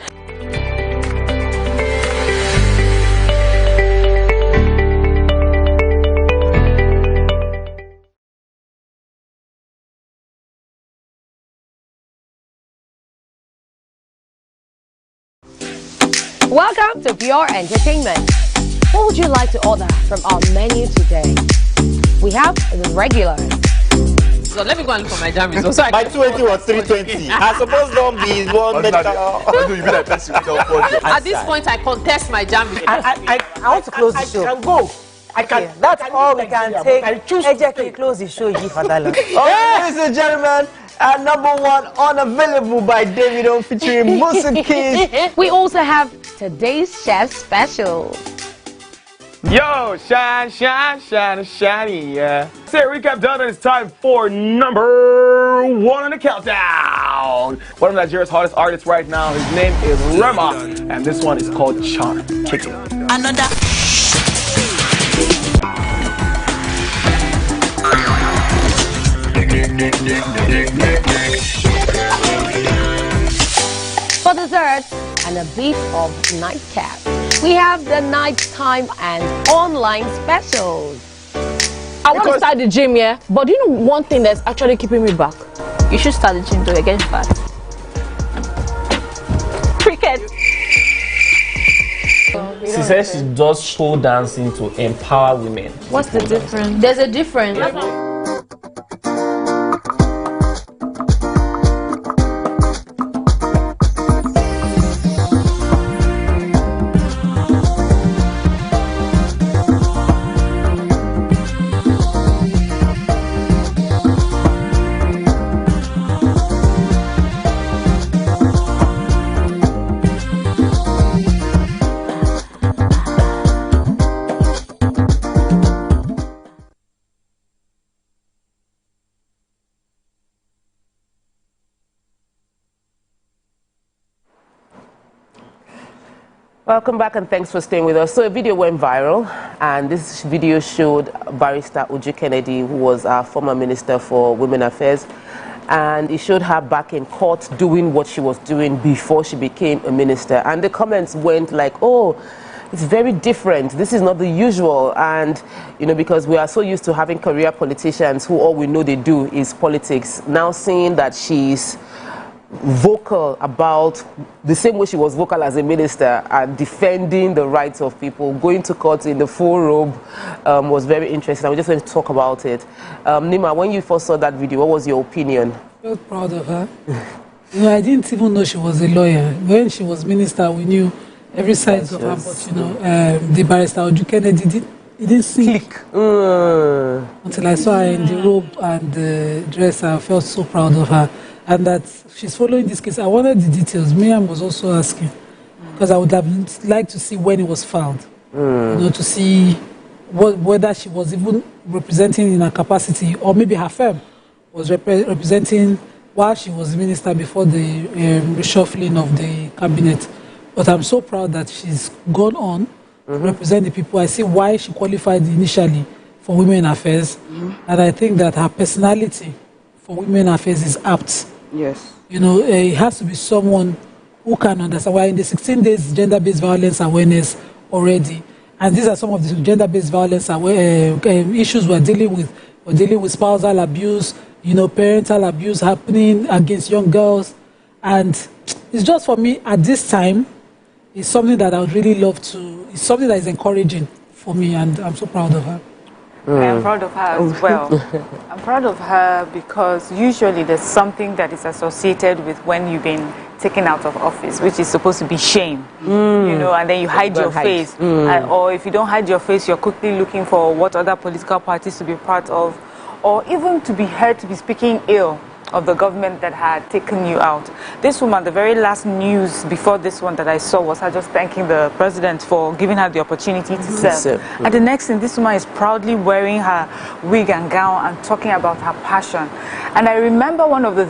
Welcome to Pure Entertainment. What would you like to order from our menu today? We have the regular. So let me go and look for my jam results. My 20 was 320. I suppose don't be one better. At this point, I contest my jam results. I want to close the show. I can go. I can. Yeah, that's all we can take. Ejeki, close the show, Father. Ladies and gentlemen, number 1 unavailable by Davido featuring Musa Keys. We also have today's chef special. Yo, shine, shine, shine, shiny, yeah. Say recap done, and it's time for number 1 on the countdown. One of Nigeria's hottest artists right now, his name is Rema, and this one is called Charm. Kick it. Another. For dessert and a bit of nightcap, we have the nighttime and online specials. I want to start the gym, yeah? But do you know one thing that's actually keeping me back? You should start the gym to get fat. Cricket. She says she does show dancing to empower women. What's the difference? There's a difference. Welcome back and thanks for staying with us. So a video went viral, and this video showed Barrister Uju Kennedy, who was our former Minister for Women Affairs, and it showed her back in court doing what she was doing before she became a minister. And the comments went like, oh, it's very different. This is not the usual. And, you know, because we are so used to having career politicians who all we know they do is politics. Now seeing that she's vocal about the same way she was vocal as a minister and defending the rights of people, going to court in the full robe, was very interesting. I was just going to talk about it. Nima, when you first saw that video, what was your opinion? I felt proud of her. You know, I didn't even know she was a lawyer. When she was minister, we knew every side of her, but you know, the barrister Oju Kennedy didn't sink. Until I saw her in the robe and the dress, I felt so proud of her. And that she's following this case. I wanted the details. Miriam was also asking, because I would have liked to see when it was found. You know, to see whether she was even representing in her capacity, or maybe her firm was representing while she was minister before the reshuffling of the cabinet. But I'm so proud that she's gone on to represent the people. I see why she qualified initially for Women Affairs, and I think that her personality for Women Affairs is apt. Yes. You know, it has to be someone who can understand. We're in the 16 days gender-based violence awareness already, and these are some of the gender-based violence issues we're dealing with. We're dealing with spousal abuse, you know, parental abuse happening against young girls, and it's just, for me at this time, it's something that I would really love to. It's something that is encouraging for me, and I'm so proud of her. I am proud of her as well. I'm proud of her because usually there's something that is associated with when you've been taken out of office, which is supposed to be shame, you know, and then you hide your face. Or if you don't hide your face, you're quickly looking for what other political parties to be part of, or even to be heard to be speaking ill of the government that had taken you out. This woman, the very last news before this one that I saw was her just thanking the president for giving her the opportunity to serve. And the next thing, this woman is proudly wearing her wig and gown and talking about her passion. And I remember one of the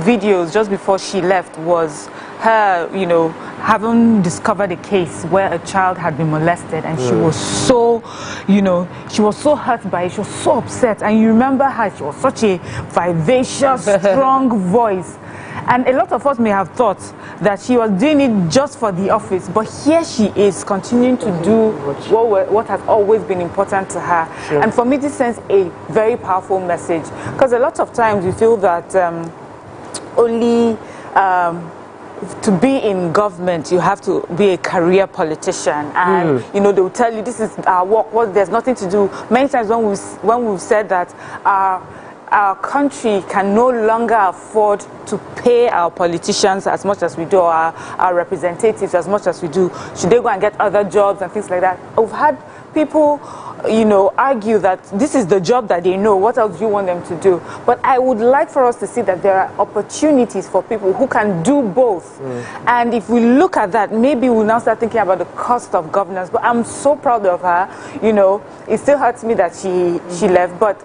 videos just before she left was her, you know, having discovered a case where a child had been molested, and she was so, you know, she was so hurt by it, she was so upset. And you remember her, she was such a vivacious, strong voice. And a lot of us may have thought that she was doing it just for the office, but here she is continuing to do what has always been important to her. And for me, this sends a very powerful message, because a lot of times we feel that only to be in government, you have to be a career politician, and you know, they will tell you this is our work. Well, there's nothing to do. Many times when we've said that our country can no longer afford to pay our politicians as much as we do, or our representatives as much as we do, should they go and get other jobs and things like that? We've had people, you know, argue that this is the job that they know. What else do you want them to do? But I would like for us to see that there are opportunities for people who can do both. And if we look at that, maybe we'll now start thinking about the cost of governance. But I'm so proud of her. You know, it still hurts me that she left, but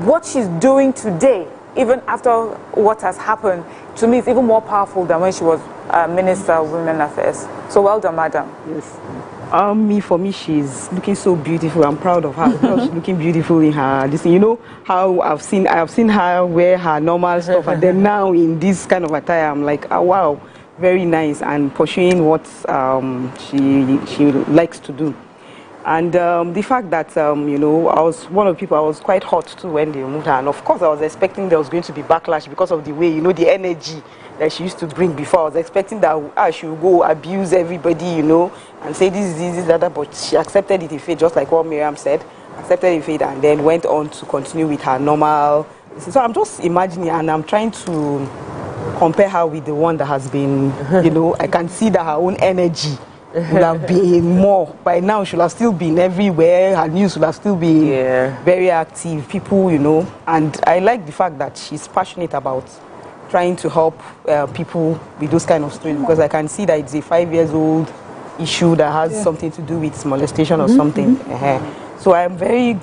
what she's doing today, even after what has happened, to me is even more powerful than when she was Minister of Women Affairs. So well done, madam. Yes. For me, she's looking so beautiful. I'm proud of her. She's looking beautiful in her. You know how I've seen her wear her normal stuff, and then now in this kind of attire, I'm like, oh, wow, very nice, and pursuing what she likes to do. And the fact that you know, I was one of the people. I was quite hot too when they removed her, and of course, I was expecting there was going to be backlash because of the way, you know, the energy that she used to bring before. I was expecting that she would go abuse everybody, you know, and say this, that, but she accepted it in faith, just like what Miriam said, accepted it in faith, and then went on to continue with her normal. So I'm just imagining, and I'm trying to compare her with the one that has been, you know, I can see that her own energy would have been more. By now, she would have still been everywhere. Her news would have still been very active. People, you know, and I like the fact that she's passionate about trying to help people with those kind of stories, because I can see that it's a 5-year-old issue that has something to do with molestation or something. So I'm very,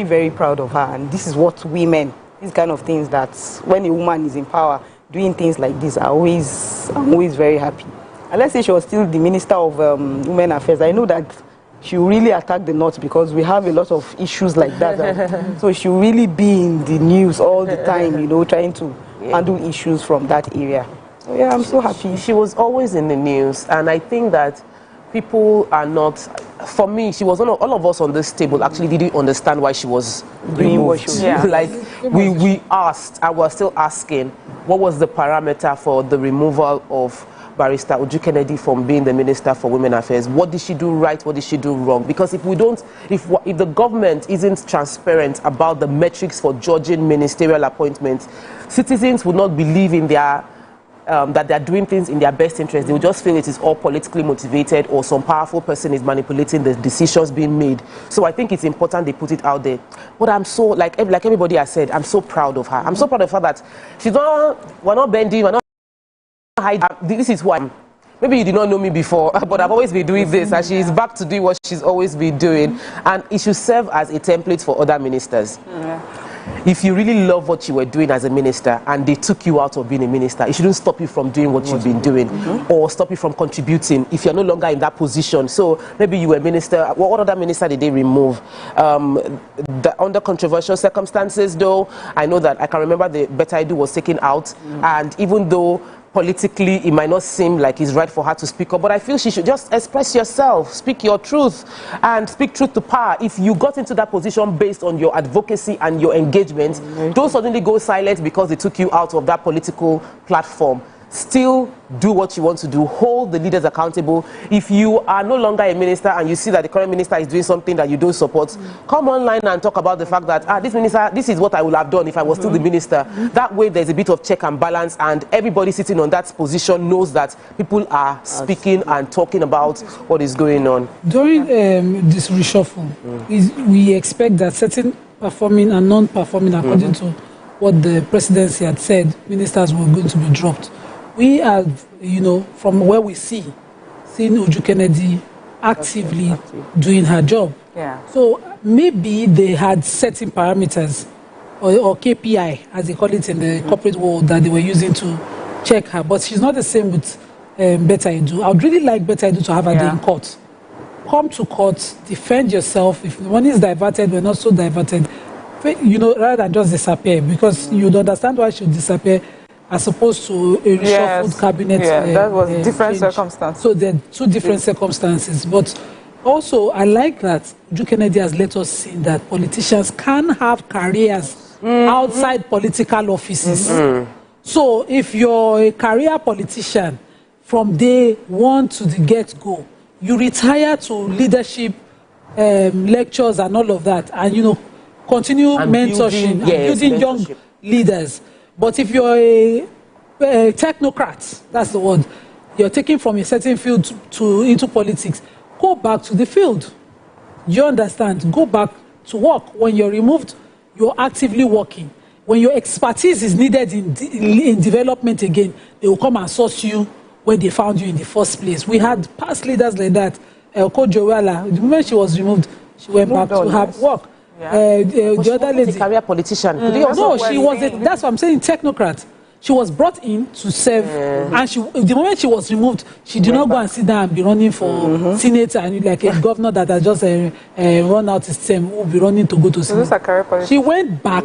very proud of her, and this is what women, these kind of things, that when a woman is in power, doing things like this, I'm always very happy. And let's say she was still the Minister of Women Affairs, I know that she will really attack the North, because we have a lot of issues like that. So she will really be in the news all the time, you know, trying to handle issues from that area. So yeah, I'm so happy. She was always in the news, and I think that people are not. For me, she was one of all of us on this table actually didn't understand why she was removed. Yeah. Like we asked, and we're still asking, what was the parameter for the removal of Barrister Uju Kennedy from being the Minister for Women Affairs? What did she do right? What did she do wrong? Because if the government isn't transparent about the metrics for judging ministerial appointments, citizens will not believe in their that they're doing things in their best interest. They will just feel it is all politically motivated, or some powerful person is manipulating the decisions being made. So I think it's important they put it out there. But I'm so, like everybody has said, I'm so proud of her. I'm so proud of her that we're not bending, we're not hiding. This is why. Maybe you did not know me before, but I've always been doing this, and she's back to do what she's always been doing. And it should serve as a template for other ministers. If you really love what you were doing as a minister and they took you out of being a minister, it shouldn't stop you from doing what you've been doing, or stop you from contributing if you're no longer in that position. So maybe you were a minister. What other minister did they remove? Under controversial circumstances, though, I know that I can remember the Better I Do was taken out, and even though politically it might not seem like it's right for her to speak up, but I feel she should just express yourself, speak your truth, and speak truth to power. If you got into that position based on your advocacy and your engagement, don't suddenly go silent because they took you out of that political platform. Still do what you want to do. Hold the leaders accountable. If you are no longer a minister and you see that the current minister is doing something that you don't support, come online and talk about the fact that this minister, this is what I would have done if I was still the minister. That way there's a bit of check and balance, and everybody sitting on that position knows that people are speaking and talking about what is going on. During this reshuffle, we expect that certain performing and non-performing, according to what the presidency had said, ministers were going to be dropped. We have, from where we seen Uju Kennedy actively doing her job. Yeah. So maybe they had certain parameters or KPI, as they call it in the corporate world, that they were using to check her. But she's not the same with Better I Do. I would really like Better I Do to have her day in court. Come to court, defend yourself. If the money is diverted, we're not so diverted. Rather than just disappear, because you'd understand why she would disappear, as opposed to a reshuffled cabinet. Yeah, that was different circumstances. So there are two different circumstances. But also, I like that Uju Kennedy has let us see that politicians can have careers outside political offices. So if you're a career politician from day one to the get-go, you retire to leadership lectures and all of that, and continue mentorship and building young leaders. But if you're a technocrat, that's the word, you're taking from a certain field into politics, go back to the field. You understand? Go back to work. When you're removed, you're actively working. When your expertise is needed in development again, they will come and source you where they found you in the first place. We had past leaders like that. Coach Joella, the moment she was removed, she went back to her work. The other lady, a career politician. No, she was. That's what I'm saying. Technocrat. She was brought in to serve, and the moment she was removed, she did not go and sit down and be running for senator and like a governor that has just run out his term, who will be running to go to senate. She went back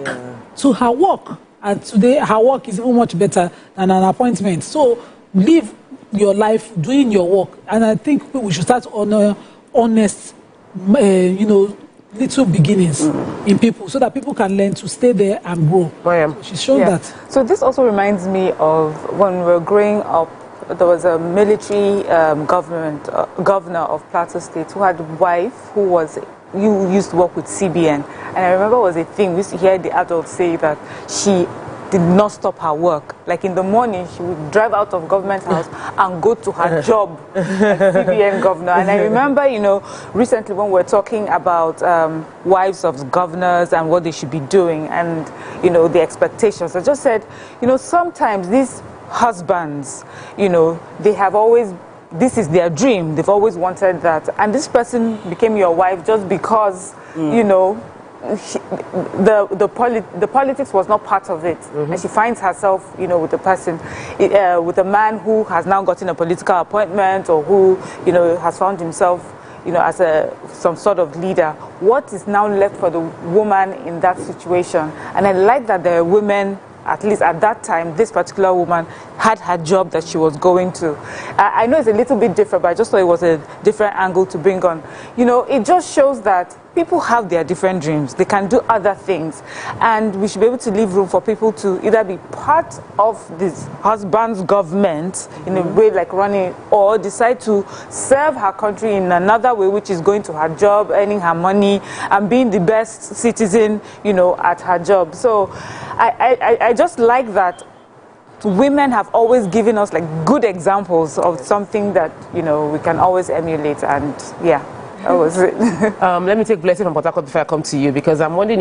to her work, and today her work is even much better than an appointment. So live your life doing your work, and I think we should start honor honest, little beginnings in people, so that people can learn to stay there and grow. So she's shown that. So this also reminds me of when we were growing up. There was a military governor of Plateau State who had a wife who used to work with CBN, and I remember it was a thing. We used to hear the adults say that she did not stop her work. Like in the morning, she would drive out of government house and go to her job as CBN governor. And I remember, recently when we were talking about wives of governors and what they should be doing and, the expectations, I just said, sometimes these husbands, they have always, this is their dream. They've always wanted that. And this person became your wife just because, the politics was not part of it, and she finds herself, with a person, with a man who has now gotten a political appointment, or who, has found himself, as some sort of leader. What is now left for the woman in that situation? And I like that there are women at least at that time, this particular woman had her job that she was going to. I know it's a little bit different, but I just thought it was a different angle to bring on. You know, it just shows that people have their different dreams. They can do other things. And we should be able to leave room for people to either be part of this husband's government in a way like running, or decide to serve her country in another way, which is going to her job, earning her money, and being the best citizen, you know, at her job. So I just like that women have always given us like good examples of something that, you know, we can always emulate. And yeah, that was it. Let me take Blessing from Port Harcourt before I come to you, because I'm wondering,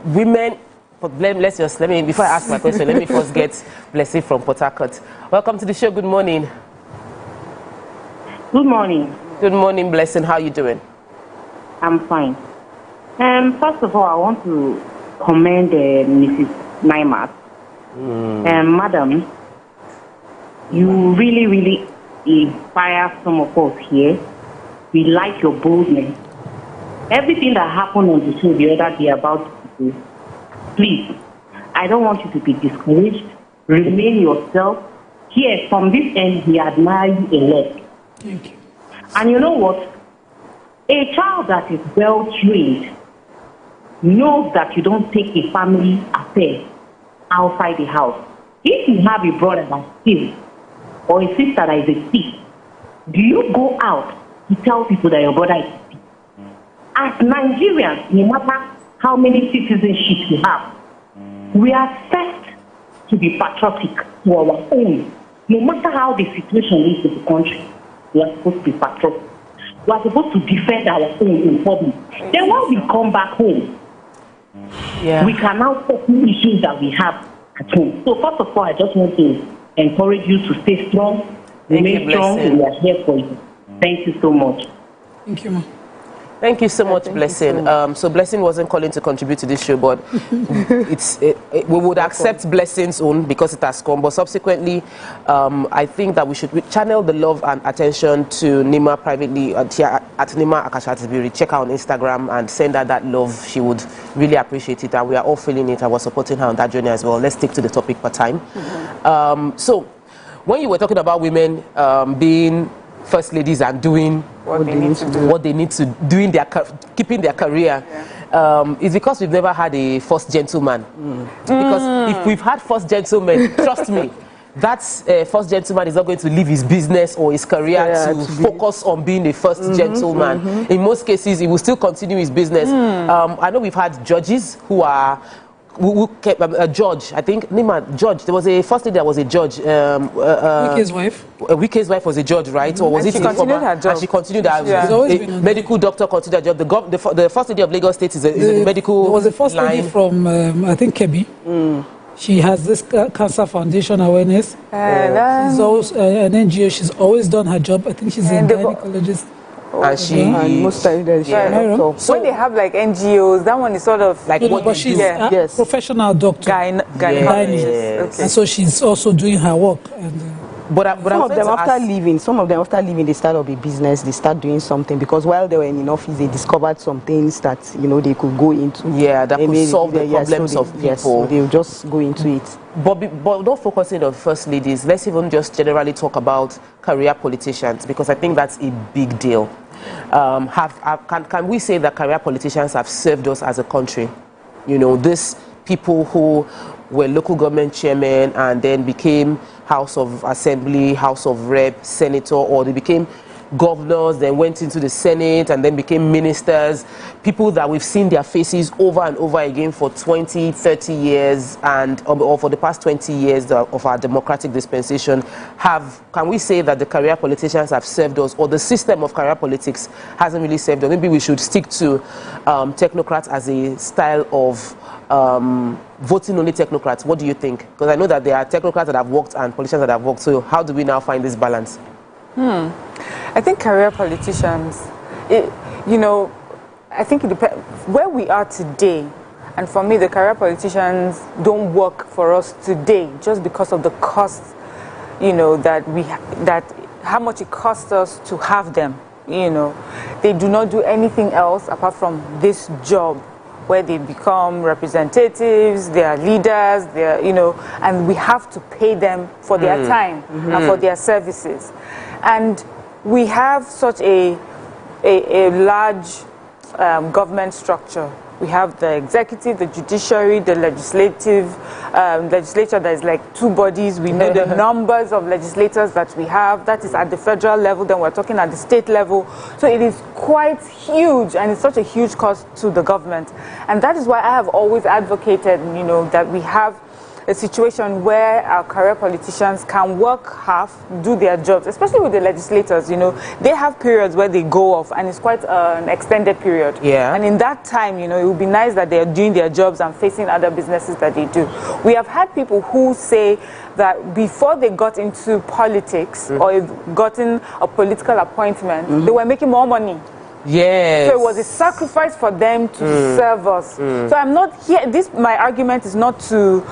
women, but let me, before I ask my question, let me first get Blessing from Port Harcourt. Welcome to the show. Good morning. Good morning. Good morning, Blessing. How are you doing? I'm fine. First of all, I want to commend Mrs. Naimat. Madam, you really, really inspire some of us here. We like your boldness. Everything that happened on the show the other day about people, please, I don't want you to be discouraged. Remain yourself. Here, from this end, we admire you a lot. Thank you. And you know what? A child that is well trained knows that you don't take a family affair outside the house. If you have a brother that steals or a sister that is a thief, do you go out to tell people that your brother is a thief? As Nigerians, no matter how many citizenships you have, we are first to be patriotic to our own. No matter how the situation is in the country, we are supposed to be patriotic. We are supposed to defend our own in public. Then when we come back home, we can now tackle issues that we have at home. So first of all, I just want to encourage you to stay strong, remain strong, and we are here for you. Thank you so much. Thank you, ma. Thank you so much, Blessing. So Blessing wasn't calling to contribute to this show, but we would accept Blessing's own because it has come. But subsequently, I think that we should channel the love and attention to Nima privately at Nima Akashatibiri. Check her on Instagram and send her that love. She would really appreciate it, and we are all feeling it, and we're supporting her on that journey as well. Let's stick to the topic per time. So when you were talking about women being first ladies and doing what they need to do in their keeping their career, it's because we've never had a first gentleman. Because if we've had first gentlemen, trust me, that first gentleman is not going to leave his business or his career to focus on being a first gentleman. In most cases, he will still continue his business. I know we've had judges who are a judge, I think, Nima, judge. There was a first lady that was a judge. Wike's wife. Wike's wife was a judge, right? Or was and it she continued her job. And she continued her Yeah. medical doctor continued her job. The first lady of Lagos State is a medical. There was a first lady from, I think, Kebbi. She has this cancer foundation awareness. She's always an NGO. She's always done her job. I think she's a gynecologist. And she and most times so when they have like NGOs, that one is sort of like what but she's a professional doctor, gynecologist. And so she's also doing her work. And, some of them after leaving, they start up a business. They start doing something because while they were in office, they discovered some things that they could go into. Yeah, that could solve the problems of people. Yes, so they'll just go into it. But not focusing on first ladies. Let's even just generally talk about career politicians, because I think that's a big deal. Can we say that career politicians have served us as a country? You know, these people who were local government chairmen and then became House of Assembly, House of Rep, Senator, or they became governors, then went into the Senate and then became ministers, people that we've seen their faces over and over again for 20, 30 years and or for the past 20 years of our democratic dispensation. Can we say that the career politicians have served us, or the system of career politics hasn't really served us? Maybe we should stick to technocrats as a style of voting only technocrats. What do you think? Because I know that there are technocrats that have worked and politicians that have worked. So how do we now find this balance? I think career politicians, I think it depends where we are today. And for me, the career politicians don't work for us today just because of the cost, that how much it costs us to have them. They do not do anything else apart from this job. where they become representatives, they are leaders, they are, you know, and we have to pay them for their time and for their services. And we have such a large government structure. We have the executive, the judiciary, the legislature that is like two bodies. We know the numbers of legislators that we have. That is at the federal level, then we're talking at the state level. So it is quite huge, and it's such a huge cost to the government. And that is why I have always advocated, you know, that we have a situation where our career politicians can work half, do their jobs, especially with the legislators. You know, they have periods where they go off, and it's quite an extended period. Yeah. And in that time, you know, it would be nice that they are doing their jobs and facing other businesses that they do. We have had people who say that before they got into politics or gotten a political appointment, they were making more money. Yes. So it was a sacrifice for them to serve us. So I'm not here, my argument is not to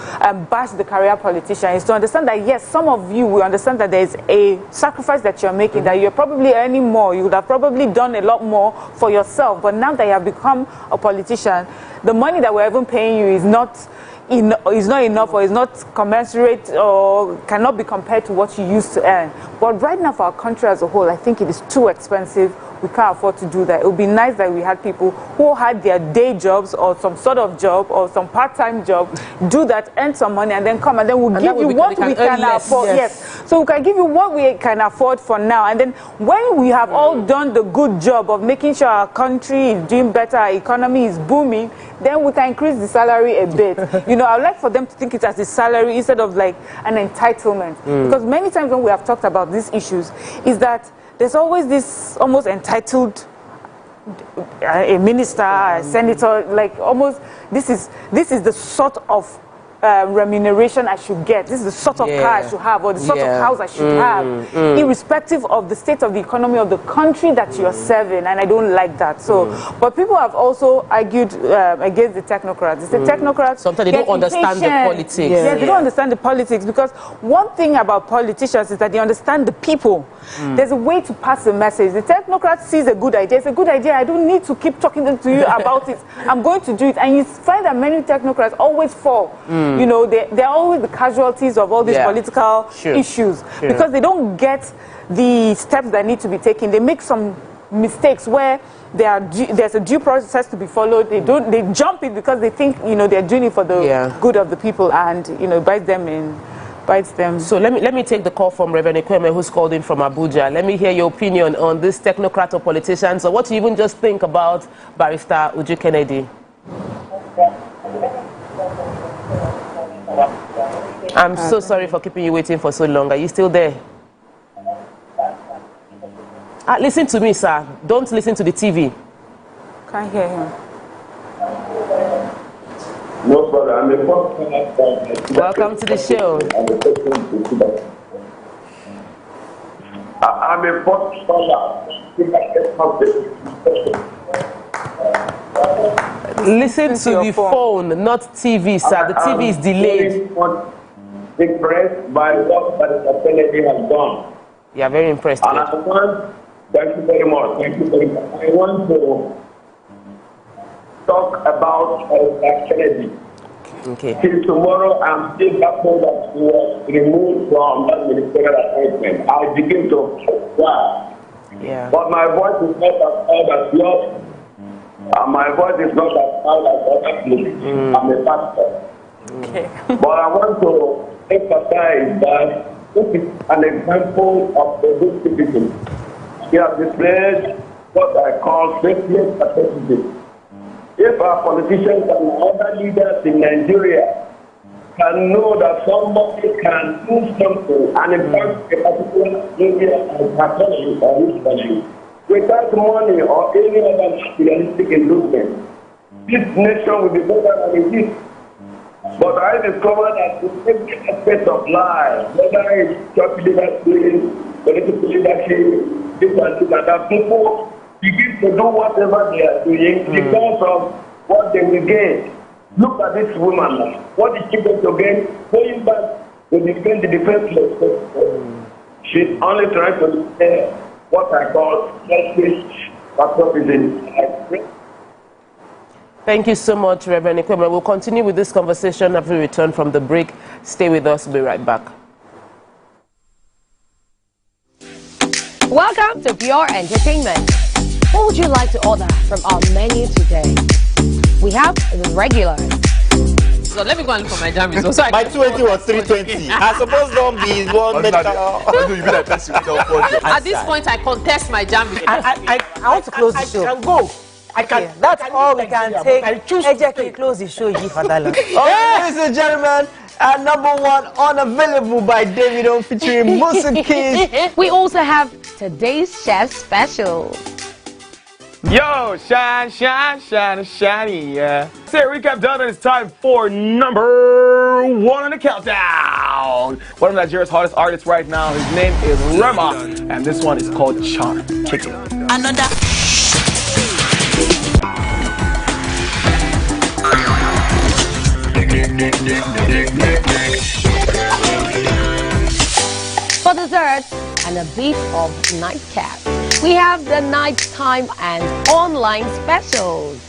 bash the career politician. It's to understand that, yes, some of you will understand that there's a sacrifice that you're making, that you're probably earning more. You would have probably done a lot more for yourself. But now that you have become a politician, the money that we're even paying you is not enough, or is not commensurate, or cannot be compared to what you used to earn. But right now for our country as a whole, I think it is too expensive. We can't afford to do that. It would be nice that we had people who had their day jobs or some sort of job or some part-time job, do that, earn some money, and then come, and then we'll give you what we can afford. Yes. So we can give you what we can afford for now. And then when we have all done the good job of making sure our country is doing better, our economy is booming, then we can increase the salary a bit. You know, I would like for them to think it as a salary instead of like an entitlement. Because many times when we have talked about these issues, is that there's always this almost entitled a minister, a senator, like almost this is the sort of remuneration I should get. This is the sort of car I should have, or the sort of house I should have, irrespective of the state of the economy of the country that you're serving. And I don't like that. So, but people have also argued against the technocrats. The technocrats sometimes they don't understand the politics. Yeah, they don't understand the politics, because one thing about politicians is that they understand the people. There's a way to pass a message. The technocrat sees a good idea. It's a good idea. I don't need to keep talking to you about it. I'm going to do it. And you find that many technocrats always fall. You know, they're always the casualties of all these political issues, because they don't get the steps that need to be taken. They make some mistakes where there's a due process to be followed. They jump it because they think, you know, they're doing it for the good of the people, and, you know, bites them. So let me take the call from Reverend Ekweme, who's called in from Abuja. Let me hear your opinion on this technocrat or politicians, or what you even just think about Barrister Uju Kennedy. I'm so sorry for keeping you waiting for so long. Are you still there? Listen to me, sir. Don't listen to the TV. Can't hear him. No problem. I'm a welcome to the show. I'm a first scholar. Listen to the phone, not TV, sir. The TV is delayed. Impressed by what Barrister Kennedy has done. You are very impressed. And I want, thank you very much. Thank you very much. I want to talk about Barrister Kennedy. Okay. Till tomorrow, I'm still baffled that he was removed from that ministerial appointment. I begin to cry. Yeah. But my voice is not as loud as yours. My voice is not as loud as other people. I'm a pastor. Okay. But I want to emphasize that this is an example of a good citizen. He has displayed what I call faithless patriotism. If our politicians and other leaders in Nigeria can know that somebody can do something and impact a particular area of patriotism or history without money or any other materialistic inducement, this nation will be better than it is. But I discovered that in every aspect of life, whether it's church leadership, political leadership, this and that, people begin to do whatever they are doing because of what they will gain. Look at this woman. What is she going to gain? Going back to defend the defenseless. She's only trying to defend what I call selfish patriotism. Thank you so much, Reverend Ikweme. We'll continue with this conversation after we return from the break. Stay with us. We'll be right back. Welcome to Pure Entertainment. What would you like to order from our menu today? We have the regulars. So let me go and look for my jam results. My 20 was 320. I suppose don't be one medical. At this point, I contest my jam results. I want to close the show. I can go. I can. That's all we can take. Ejeki, close the show, Father. Ladies and gentlemen, number 1 unavailable by Davido featuring Musa Keys. We also have today's chef special. Yo, shine, shine, shine, shiny, yeah. Say recap done, and it's time for number 1 on the countdown. One of Nigeria's hottest artists right now, his name is Rema, and this one is called Charm. Check it out. Another. For dessert and a bit of nightcap, we have the nighttime and online specials.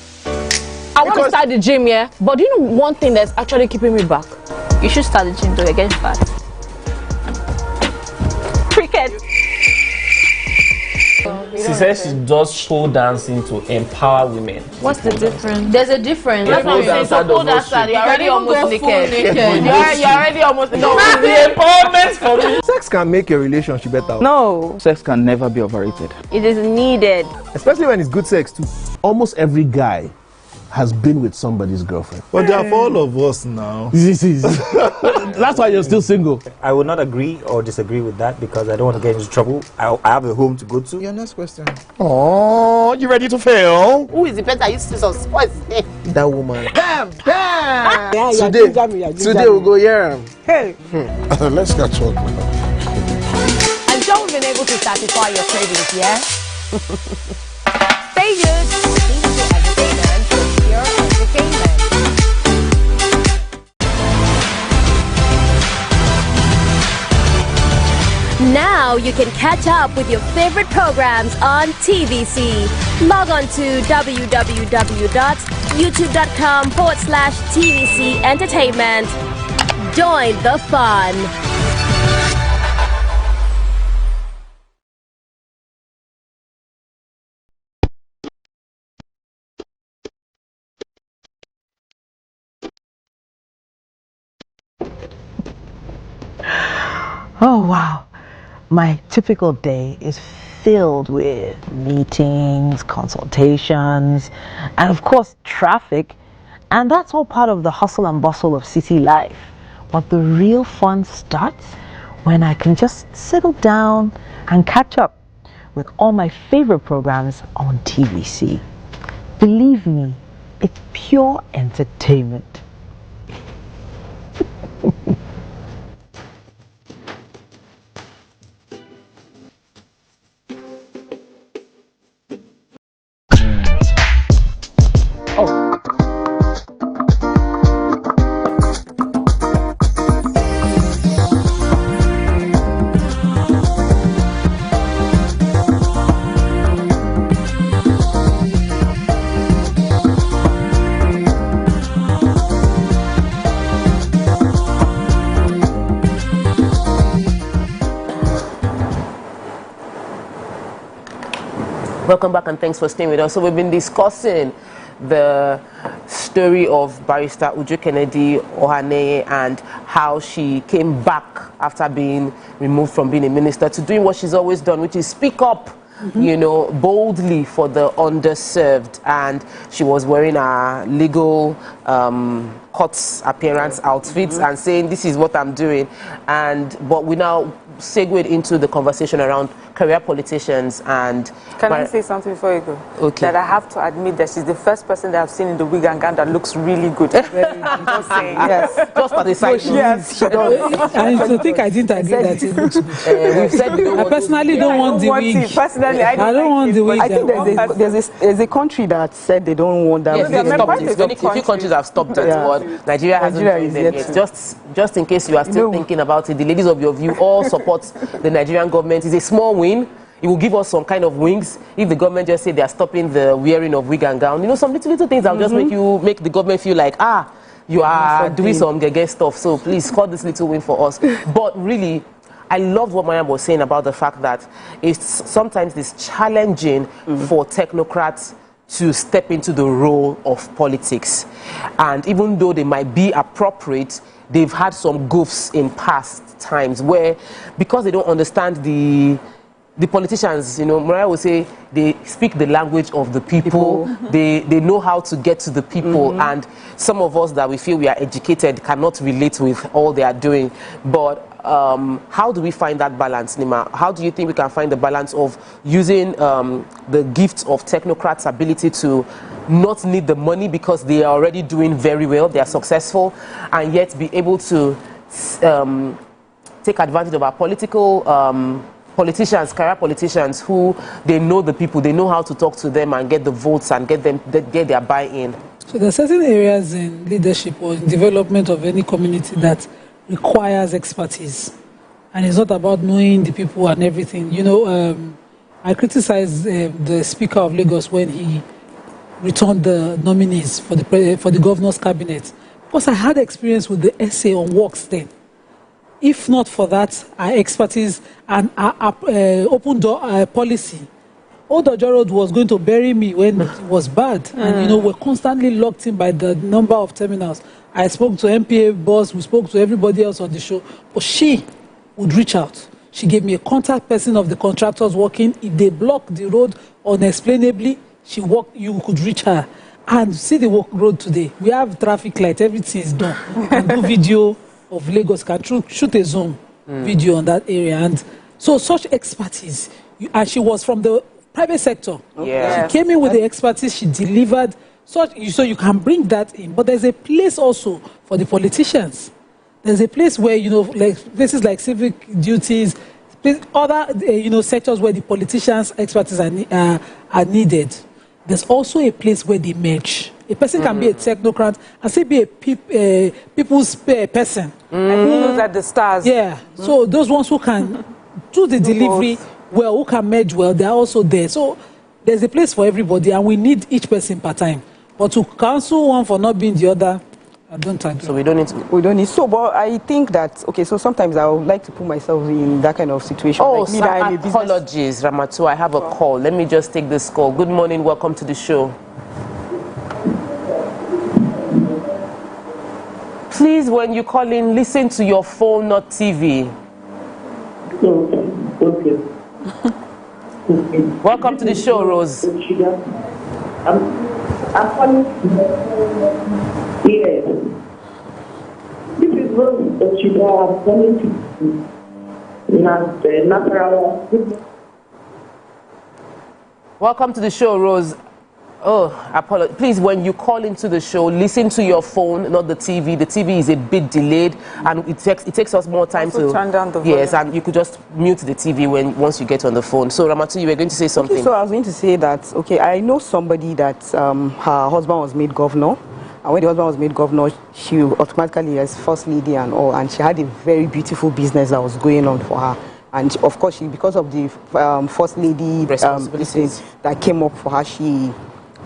I want to start the gym, yeah? But do you know one thing that's actually keeping me back? You should start the gym, though. You're getting fat. Cricket. She says she does pole dancing to empower women. What's the difference? There's a difference. That's what I'm saying. So pole dancer, you're already almost naked. You're already almost naked. No, it's the empowerment for me. Sex can make your relationship better. No. Sex can never be overrated. It is needed. Especially when it's good sex too. Almost every guy has been with somebody's girlfriend. But they are for all of us now. That's why you're still single. I will not agree or disagree with that because I don't want to get into trouble. I have a home to go to. Your next question. Oh, you ready to fail? Who is the person that used to sus? What's his name? That woman. Damn! Today we'll go here. Hey! Let's catch up. I'm sure we've been able to satisfy your cravings, yeah? Stay good. TVC Entertainment for Pure Entertainment. Now you can catch up with your favorite programs on TVC. Log on to www.youtube.com/TVC Entertainment. Join the fun. Oh, wow. My typical day is filled with meetings, consultations, and of course, traffic. And that's all part of the hustle and bustle of city life. But the real fun starts when I can just settle down and catch up with all my favorite programs on TVC. Believe me, it's pure entertainment. Welcome back and thanks for staying with us. So we've been discussing the story of Barrister Uju Kennedy Ohaneye and how she came back after being removed from being a minister to doing what she's always done, which is speak up, you know, boldly for the underserved. And she was wearing a legal court appearance outfit and saying, this is what I'm doing. But we now segued into the conversation around career politicians and... Can I say something before you go? Okay. That I have to admit that she's the first person that I've seen in the wig and gown that looks really good. I'm just saying. Yes. Just for the side. Yes, she does. I think I didn't agree that it looks good. I personally don't want the wig. Personally, I don't want the wig. I think there's a country that said they don't want that. Yes, they stopped it. A few countries have stopped it, but Nigeria hasn't joined them yet. Just in case you are still thinking about it, the ladies of your view all support the Nigerian government. It's a small win. it will give us some kind of wings if the government just say they are stopping the wearing of wig and gown. You know, some little things that will just make the government feel like, you are doing some gege stuff. So please call this little win for us. But really, I loved what Mariam was saying about the fact that sometimes it's challenging for technocrats to step into the role of politics. And even though they might be appropriate, they've had some goofs in past times where, because they don't understand the politicians, you know, Mariah will say they speak the language of the people. They know how to get to the people. And some of us that we feel we are educated cannot relate with all they are doing. But how do we find that balance, Nima? How do you think we can find the balance of using the gift of technocrats' ability to not need the money because they are already doing very well, they are successful, and yet be able to take advantage of our politicians, career politicians, who they know the people, they know how to talk to them and get the votes and get their buy-in? So there are certain areas in leadership or in development of any community that requires expertise, and it's not about knowing the people and everything. You know, I criticized the Speaker of Lagos when he returned the nominees for the governor's cabinet, because I had experience with the essay on works then. If not for that, our expertise and our open door policy, Old Ojo Road was going to bury me when it was bad. And, you know, we're constantly locked in by the number of terminals. I spoke to MPA boss, we spoke to everybody else on the show, but she would reach out. She gave me a contact person of the contractors working. If they block the road unexplainably, you could reach her. And see the road today. We have traffic light, everything is done. And do video of Lagos, can shoot a Zoom video on that area. And so such expertise, and she was from the private sector. Yeah. She came in with the expertise, she delivered. So you can bring that in. But there's a place also for the politicians. There's a place where, you know, like places like civic duties, other, you know, sectors where the politicians' expertise are needed. There's also a place where they merge. A person can be a technocrat and still be a people's person. And those are the stars. Yeah. So those ones who can do the delivery well, who can merge well, they're also there. So there's a place for everybody, and we need each person per time. But to cancel one for not being the other, I don't agree. So we don't need to. We don't need. So, but I think that, okay, so sometimes I would like to put myself in that kind of situation. Oh, like me, that I'm a apologies, Ramatu. I have a call. Let me just take this call. Good morning. Welcome to the show. Please, when you call in, listen to your phone, not TV. Okay. Welcome to the show, Rose. I'm calling. Yes. This is Rose. I'm calling to Natural. Welcome to the show, Rose. Oh, apologize. Please, when you call into the show, listen to your phone, not the TV. The TV is a bit delayed, and it takes us more time to turn down the volume. Yes, and you could just mute the TV once you get on the phone. So, Ramatu, you were going to say something. Okay, so I was going to say that, okay, I know somebody that her husband was made governor, and when the husband was made governor, she automatically as first lady and all, and she had a very beautiful business that was going on for her. And of course, because of the first lady responsibilities that came up for her, she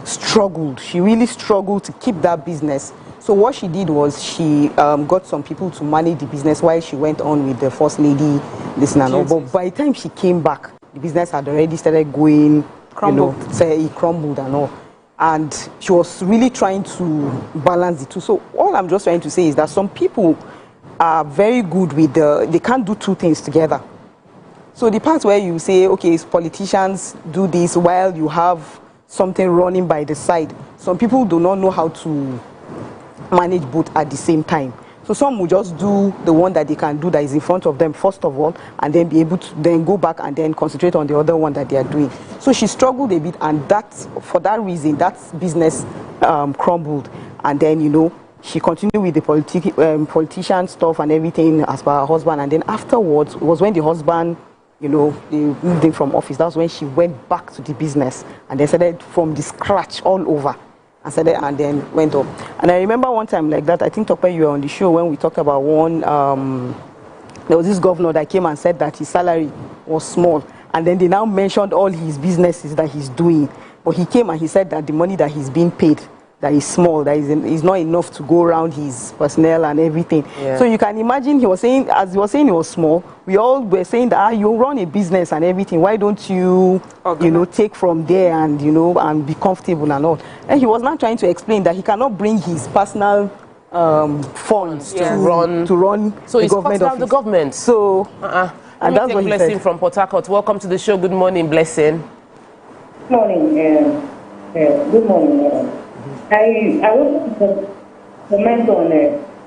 struggled. She really struggled to keep that business. So what she did was she got some people to manage the business while she went on with the first lady, this and all. But by the time she came back, the business had already started going, crumbled. You know, say it crumbled and all. And she was really trying to balance the two. So all I'm just trying to say is that some people are very good with they can't do two things together. So the part where you say, okay, politicians do this while you have something running by the side. Some people do not know how to manage both at the same time. So some will just do the one that they can do that is in front of them first of all, and then be able to then go back and then concentrate on the other one that they are doing. So she struggled a bit, and for that reason, that business crumbled. And then, you know, she continued with the politician stuff and everything as per her husband. And then afterwards, it was when the husband, you know, they moved in from office. That was when she went back to the business and then started from the scratch all over, and then went up. And I remember one time like that, I think, Tope, you were on the show when we talked about one, there was this governor that came and said that his salary was small. And then they now mentioned all his businesses that he's doing. But he came and he said that the money that he's being paid, that is small, that is not enough to go around his personnel and everything. Yeah. So you can imagine he was saying, as he was saying it was small, we all were saying that you run a business and everything, why don't you, take from there and, and be comfortable and all. And he was now trying to explain that he cannot bring his personal funds to run so the it's government personal the government. So, and that's what Blessing from Port Harcourt. Welcome to the show. Good morning, Blessing. Good morning. Good morning. I want to comment on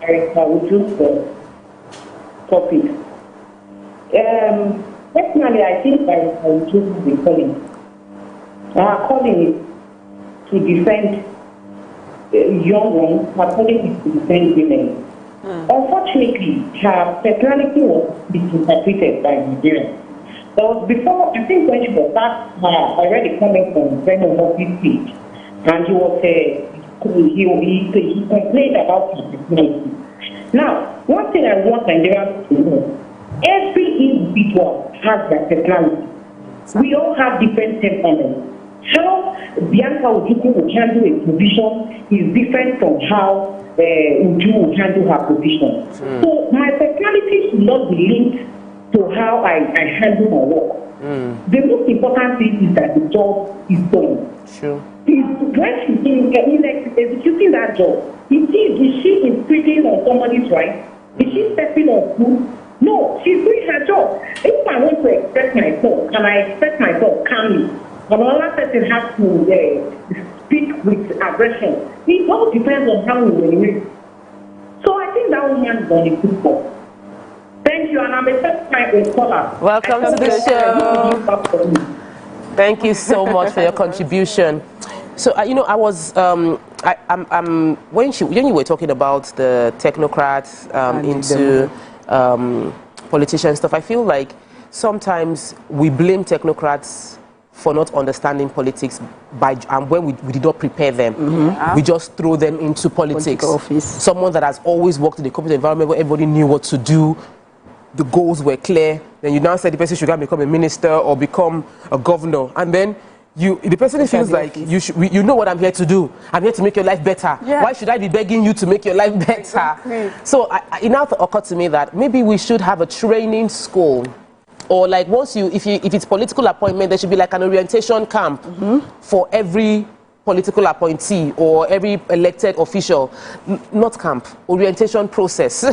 Erica Uju's topic. Personally, I think Erica Uju is calling. Her calling is to defend young ones. Her calling is to defend women. Unfortunately, her personality was misinterpreted by Nigerians. So before, I think when she was asked, I read a comment from Brennan Murphy's speech, and he was he complained about his personality. Now, one thing I want Nigerians to know: every individual has their personality. We all have different temperaments. How Bianca Ojukwu will handle a position is different from how Uju will handle her position. So my personality should not be linked to how I handle my work. The most important thing is that the job is done. Sure. When she's in executing that job, is she infringing on somebody's right? Is she stepping on food? No, she's doing her job. If I want to express myself, can I express myself calmly? Another person has to speak with aggression. It all depends on how we will. So I think that woman is on a good spot. Thank you, and I'm a first-time caller. Welcome to the show. Thank you so much for your contribution. So, I was, when you were talking about the technocrats into politician stuff, I feel like sometimes we blame technocrats for not understanding politics when we did not prepare them. We just throw them into politics. Someone that has always worked in a corporate environment where everybody knew what to do, the goals were clear, then you now say the person should become a minister or become a governor, and then the person feels like you know what I'm here to do. I'm here to make your life better. Yeah. Why should I be begging you to make your life better? Exactly. So it now occurred to me that maybe we should have a training school, or like if it's political appointment, there should be like an orientation camp for every political appointee or every elected official. Not camp, orientation process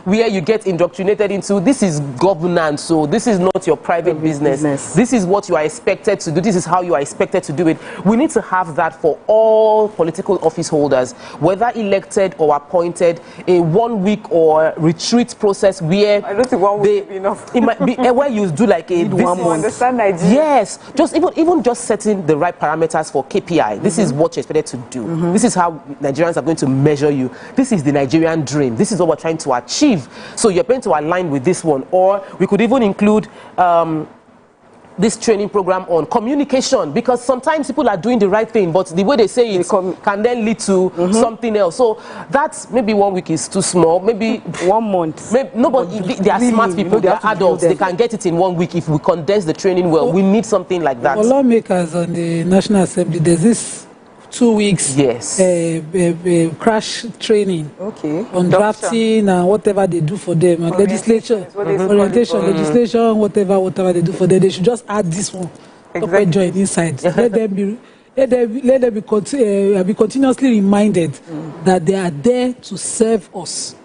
where you get indoctrinated into this is governance, so this is not your private business. This is what you are expected to do. This is how you are expected to do it. We need to have that for all political office holders, whether elected or appointed, a 1 week or retreat process where I don't think 1 week would be enough. It might be where you do like a 1 month. Understand Nigeria. Yes, just even just setting the right parameters for KPI. This is what you're expected to do. This is how Nigerians are going to measure you. This is the Nigerian dream. This is what we're trying to achieve. So you're going to align with this one. Or we could even include this training program on communication, because sometimes people are doing the right thing, but the way they say it can then lead to something else. So that's maybe 1 week is too small. Maybe 1 month. Maybe, they are smart people. They are adults. They can get it in 1 week if we condense the training well. We need something like that. For lawmakers on the National Assembly, there's this 2 weeks crash training on drafting and whatever they do for them, and legislation, orientation, legislation, whatever they do for them. They should just add this one, join inside. Let them be continuously reminded that they are there to serve us.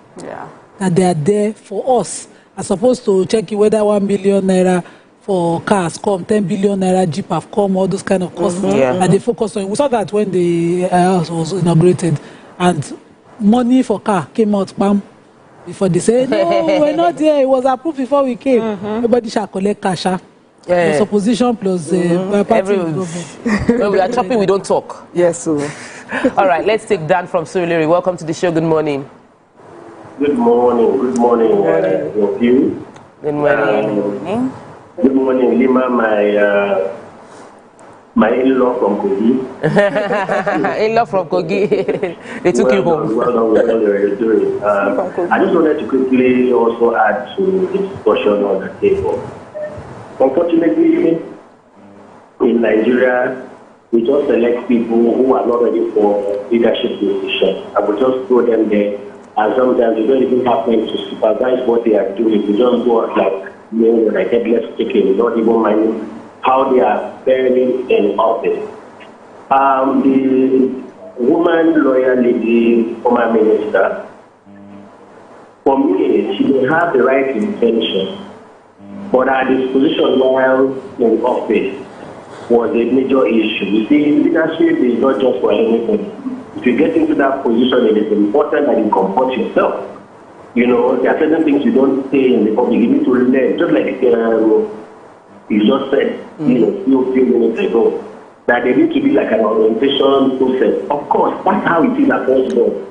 That they are there for us, as opposed to checking whether 1 billion naira for cars come, 10 billion naira Jeep have come, all those kind of costs. And they focus on. We saw that when the house was inaugurated, and money for car came out, bam, before they said, no, we're not there. It was approved before we came. Everybody shall collect cash. Plus opposition plus party government. When we are chopping, we don't talk. Yes, so. All right, let's take Dan from Surulere. Welcome to the show. Good morning. Good morning. Good morning. Good morning. Good morning, Lima, my in-law from Kogi. In-law from Kogi. They took you home. Well done with all you're doing. I just wanted to quickly also add to the discussion on the table. Unfortunately, in Nigeria, we just select people who are not ready for leadership position, and we just throw them there. And sometimes we don't even have time to supervise what they are doing. We just go out like, I said, let's take it. We don't even mind how they are faring in office. The woman lawyer lady, former minister, for me, she may have the right intention, but her disposition while in office was a major issue. You see, leadership is not just for anybody. If you get into that position, it is important that you comport yourself. You know, there are certain things you don't say in the public. You need to learn, just like you just said, few minutes ago, that there needs to be like an orientation process. Of course, that's how it is across the board.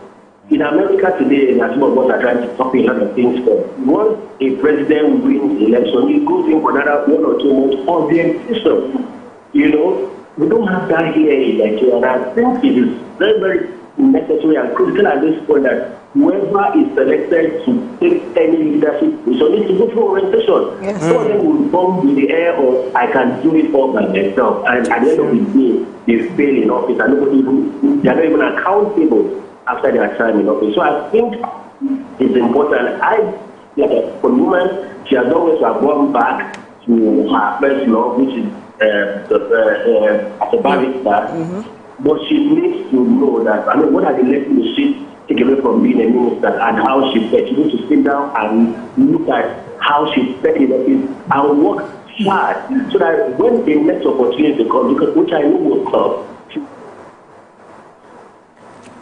In America today, and some of us are trying to copy a lot of things for. Once a president wins the election, he goes in for another 1 or 2 months of orientation. You know, we don't have that here in Nigeria, and I think it is very, very necessary and critical at this point that whoever is selected to take any leadership position needs to go through orientation. Yes. Some of them will come with the air of, I can do it all by myself, and at the end of the day, they fail in office, and they are not even accountable after their time in office. So I think it's important. Like a woman, she has always gone back to her first love, which is as a barrister, but she needs to know that, what are the lessons she take away from being a minister and how she fed? She needs to sit down and look at how she fed in office and work hard so that when the next opportunity comes, which I know will come.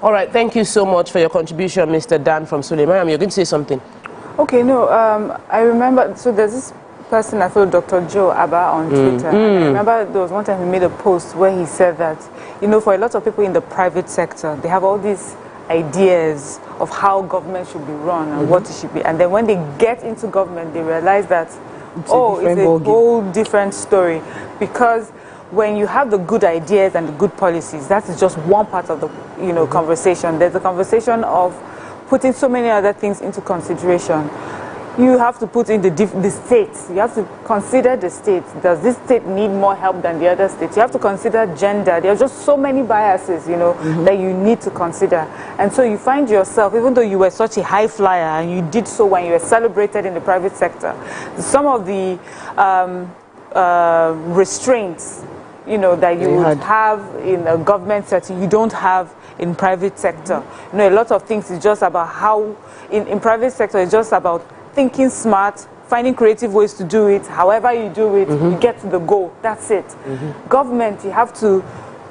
All right, thank you so much for your contribution, Mr. Dan from Suleiman. You're going to say something. Okay, no, I remember, so there's this person I follow, Dr. Joe Abba on Twitter. And I remember there was one time he made a post where he said that, for a lot of people in the private sector, they have all these ideas of how government should be run and what it should be. And then when they get into government, they realize that, it's a whole different story. Because when you have the good ideas and the good policies, that is just one part of the conversation. There's a conversation of putting so many other things into consideration. You have to put in the states. You have to consider the states. Does this state need more help than the other states? You have to consider gender. There are just so many biases, that you need to consider. And so you find yourself, even though you were such a high flyer and you did so when you were celebrated in the private sector, some of the restraints, that you would have in a government setting, you don't have in private sector. A lot of things is just about how, in private sector, it's just about thinking smart, finding creative ways to do it. However you do it, you get to the goal. That's it. Government, you have to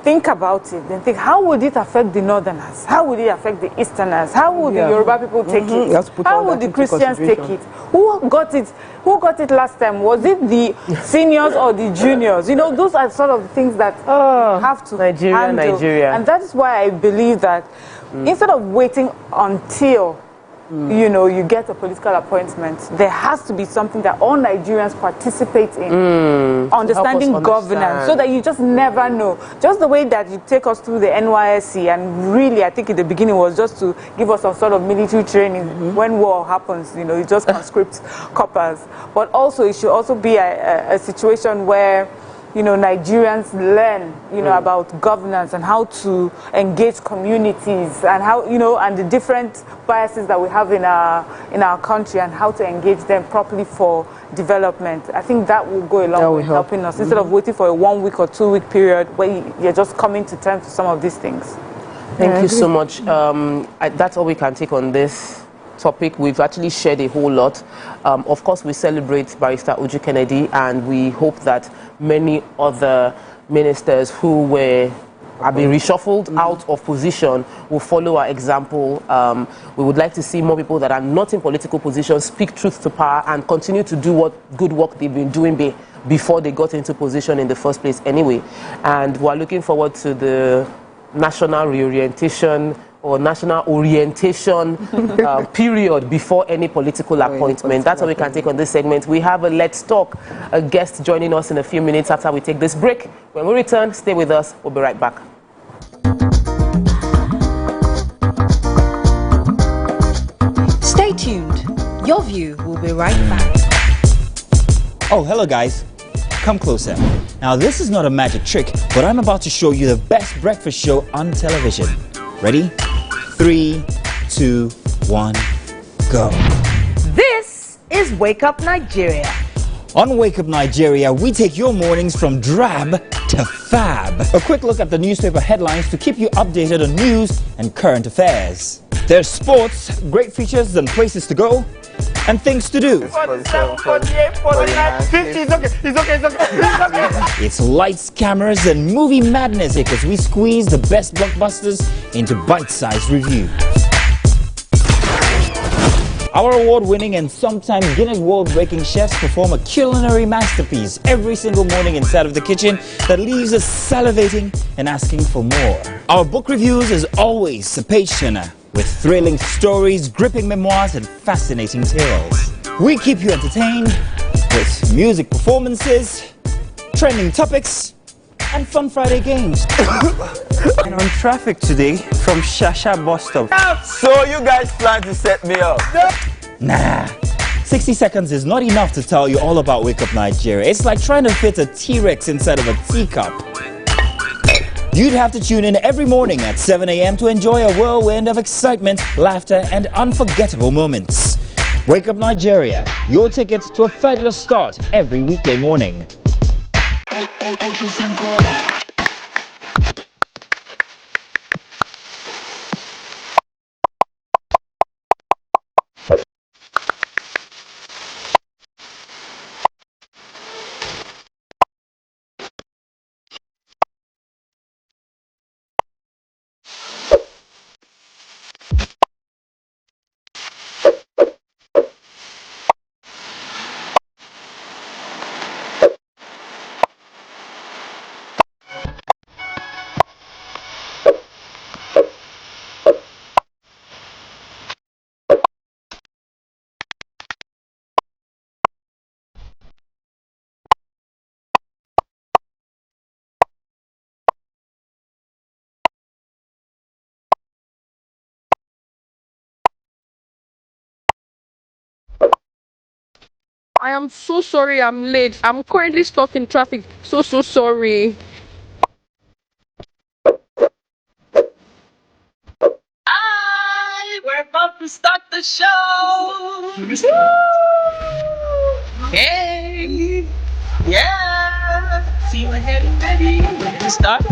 think about it, then think, how would it affect the northerners? How would it affect the easterners? How would the Yoruba people take it? How would the Christians take it? Who got it? Who got it last time? Was it the seniors or the juniors? Those are sort of things that you have to handle. And that is why I believe that instead of waiting until you get a political appointment, there has to be something that all Nigerians participate in, understanding governance, so that you just never know. Just the way that you take us through the NYSC, and really, I think in the beginning was just to give us some sort of military training when war happens, you just conscript coppers. But also, it should also be a situation where Nigerians learn, about governance and how to engage communities and how, and the different biases that we have in our country and how to engage them properly for development. I think that will go a long way helping us instead of waiting for a 1 week or 2 week period where you're just coming to terms with some of these things. Thank you so much. That's all we can take on this topic. We've actually shared a whole lot. Of course, we celebrate Barrister Uju Kennedy, and we hope that many other ministers who have been reshuffled out of position will follow our example. We would like to see more people that are not in political positions speak truth to power and continue to do what good work they've been doing before they got into position in the first place anyway. And we're looking forward to the national reorientation or national orientation period before any political appointment. That's all we can take on this segment. We have a Let's Talk, a guest joining us in a few minutes after we take this break. When we return, stay with us. We'll be right back. Stay tuned. Your View will be right back. Oh, hello guys. come closer. Now, this is not a magic trick, but I'm about to show you the best breakfast show on television. Ready? 3, 2, 1, go. This is Wake Up Nigeria. On Wake Up Nigeria, we take your mornings from drab to fab. A quick look at the newspaper headlines to keep you updated on news and current affairs. There's sports, great features and places to go, and things to do. 47, 48, 49, 50. It's okay. It's lights, cameras, and movie madness because we squeeze the best blockbusters into bite-sized reviews. Our award-winning and sometimes Guinness World-breaking chefs perform a culinary masterpiece every single morning inside of the kitchen that leaves us salivating and asking for more. Our book reviews is always a page-turner with thrilling stories, gripping memoirs, and fascinating tales. We keep you entertained with music performances, trending topics, and fun Friday games. And on traffic today from Shasha bus stop. So you guys plan to set me up? Nah. 60 seconds is not enough to tell you all about Wake Up Nigeria. It's like trying to fit a T-Rex inside of a teacup. You'd have to tune in every morning at 7 a.m. to enjoy a whirlwind of excitement, laughter, and unforgettable moments. Wake Up Nigeria, your ticket to a fabulous start every weekday morning. I am so sorry I'm late. I'm currently stuck in traffic. So sorry. We're about to start the show. Hey, yeah. See you ahead and ready. We're gonna start.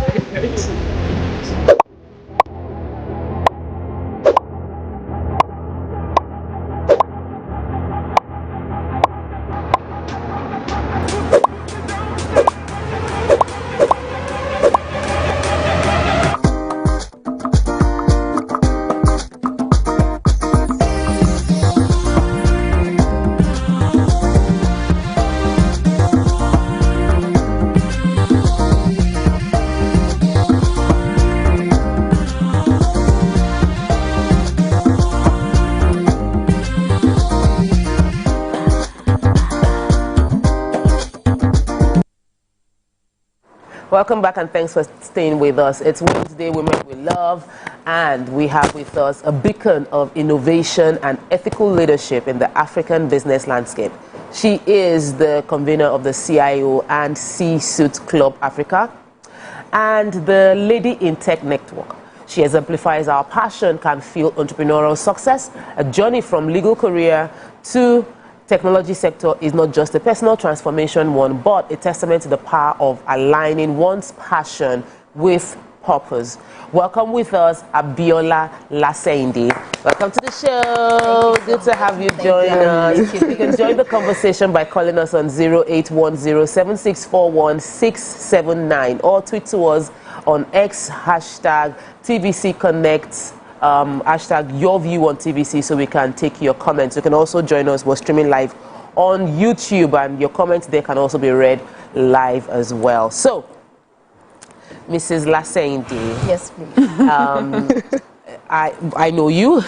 Welcome back and thanks for staying with us. It's Wednesday, Women We Love, and we have with us a beacon of innovation and ethical leadership in the African business landscape. She is the convener of the CIO and C-Suite Club Africa and the Lady in Tech Network. She exemplifies our passion can fuel entrepreneurial success. A journey from legal career to technology sector is not just a personal transformation one, but a testament to the power of aligning one's passion with purpose. Welcome with us, Abiola Lasende. Welcome to the show. Good to have you join us. You can join the conversation by calling us on 0810-7641-679 or tweet to us on X hashtag TVC Connect. Hashtag your view on TVC so we can take your comments. You can also join us. We're streaming live on YouTube and your comments there can also be read live as well. So, Mrs. Lasende. Yes, please. I know you.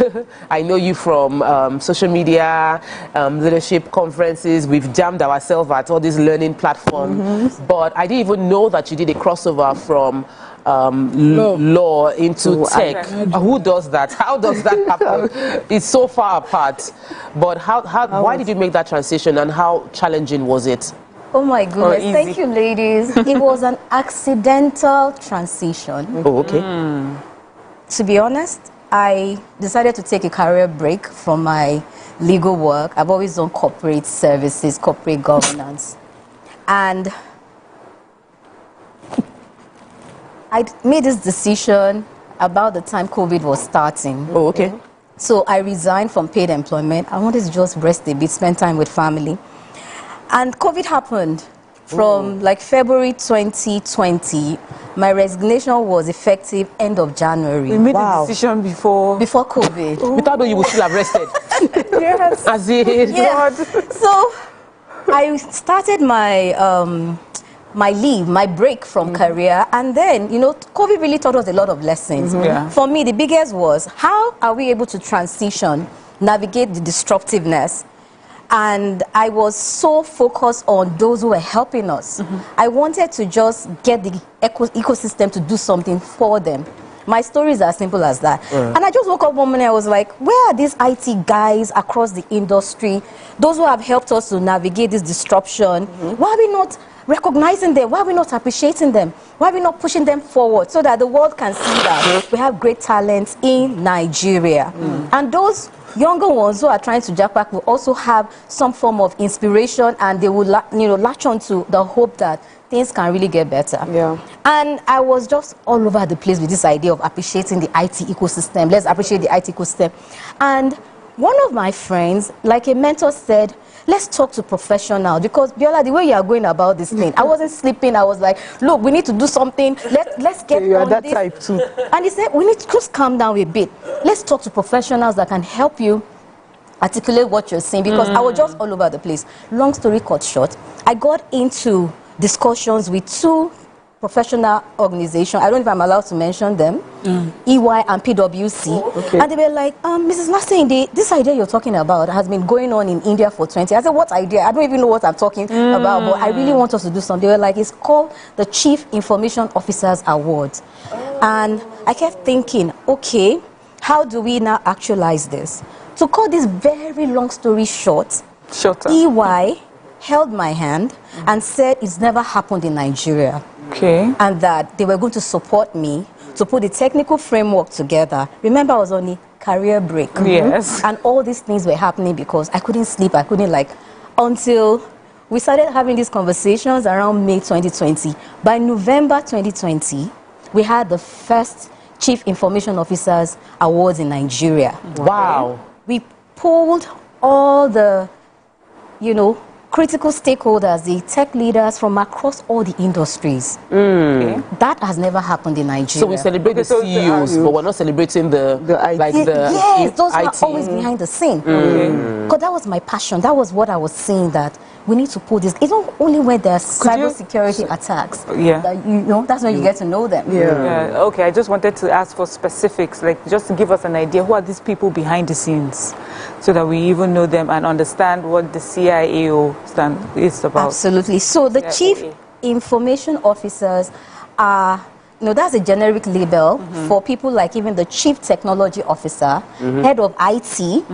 I know you from social media, leadership conferences. We've jammed ourselves at all these learning platforms. But I didn't even know that you did a crossover from law into tech. Who does that? How does that happen? It's so far apart. But why did you make that transition and how challenging was it? Oh my goodness, easy? thank you, ladies. It was an accidental transition. Oh, okay. To be honest, I decided to take a career break from my legal work. I've always done corporate services, corporate governance. And I made this decision about the time COVID was starting. Oh, okay. So I resigned from paid employment. I wanted to just rest a bit, spend time with family. And COVID happened from like February 2020. My resignation was effective end of January. We made the decision before COVID. Without knowing you would still have rested. Yes. As in, Yeah. So I started my my leave, my break from career, and then, you know, COVID really taught us a lot of lessons. Yeah. For me, the biggest was, how are we able to transition, navigate the disruptiveness? And I was so focused on those who were helping us. I wanted to just get the ecosystem to do something for them. My story is as simple as that. And I just woke up one morning, I was like, where are these IT guys across the industry, those who have helped us to navigate this disruption? Why are we not recognizing them? Why are we not appreciating them? Why are we not pushing them forward so that the world can see that we have great talent in Nigeria? And those younger ones who are trying to jack back will also have some form of inspiration, and they will latch on to the hope that things can really get better. Yeah. And I was just all over the place with this idea of appreciating the IT ecosystem. Let's appreciate the IT ecosystem. And one of my friends, like a mentor, said, let's talk to professionals, because Biola, the way you are going about this thing, I wasn't sleeping. I was like, look, we need to do something. Let's get You are on that this. type too. And he said, we need to just calm down a bit. Let's talk to professionals that can help you articulate what you're saying, because I was just all over the place. Long story cut short, I got into discussions with two professional organizations. I don't know if I'm allowed to mention them, EY and PwC. And they were like, Mrs. Lasende, this idea you're talking about has been going on in India for 20 years. I said, what idea? I don't even know what I'm talking about, but I really want us to do something. They were like, it's called the Chief Information Officers Awards. And I kept thinking, okay, how do we now actualize this? To cut this very long story short, EY held my hand and said it's never happened in Nigeria. Okay. And that they were going to support me to put the technical framework together. Remember, I was on a career break. Yes. And all these things were happening because I couldn't sleep. I couldn't until we started having these conversations around May 2020. By November 2020, we had the first Chief Information Officers Awards in Nigeria. Wow. We pulled all the, critical stakeholders, the tech leaders from across all the industries. Okay. That has never happened in Nigeria. So we celebrate the CEOs, but we're not celebrating the IT. Yes, those are always behind the scene. Because that was my passion. That was what I was saying, that we need to pull this. It's not only when there's cybersecurity attacks. That, that's when you get to know them. Okay, I just wanted to ask for specifics, like just to give us an idea, who are these people behind the scenes, so that we even know them and understand what the CIAO is about. Absolutely. So the Chief Information Officers are, that's a generic label for people like even the Chief Technology Officer, Head of IT,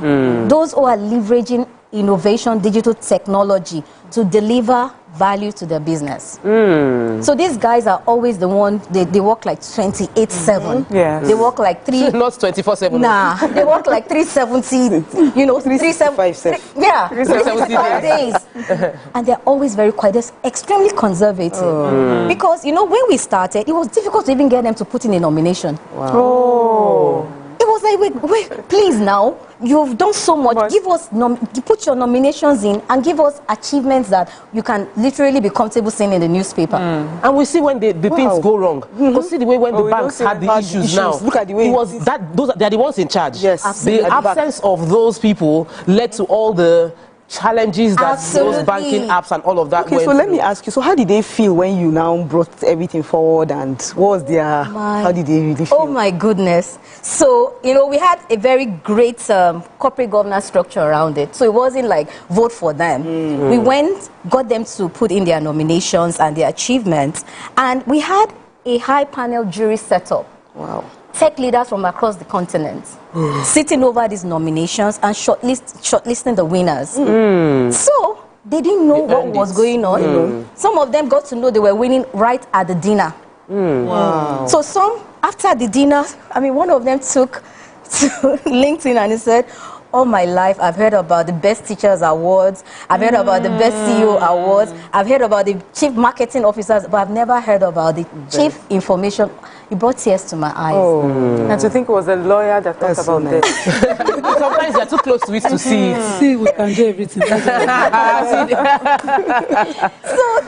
those who are leveraging innovation, digital technology to deliver value to their business. So these guys are always the one, they work like 28/7. They work like not 24/7. Nah, they work like 370, 370 days. And they're always very quiet. They're extremely conservative. Because, when we started, it was difficult to even get them to put in a nomination. It was like, wait, please now, you've done so much. Give us, you put your nominations in and give us achievements that you can literally be comfortable seeing in the newspaper. And we see when the things go wrong. You see the way when the banks had the issues now. Look at the way it was they're the ones in charge. Yes. The absence of those people led to all the challenges that those banking apps and all of that Okay, went so let through. me ask you, so how did they feel when you now brought everything forward, and what was their, how did they really feel? Oh my goodness. So, we had a very great corporate governance structure around it. So it wasn't like vote for them. We went, got them to put in their nominations and their achievements, and we had a high panel jury setup. Wow. Tech leaders from across the continent sitting over these nominations and shortlisting the winners. So they didn't know what was going on. Some of them got to know they were winning right at the dinner. Wow. So some, after the dinner, I mean, one of them took to LinkedIn and he said, all my life, I've heard about the Best Teachers Awards. I've heard about the Best CEO Awards. I've heard about the Chief Marketing Officers, but I've never heard about the Chief Information. It brought tears to my eyes. And to think it was a lawyer that talked about this. Sometimes you're too close to it to see it. See, we can do everything. So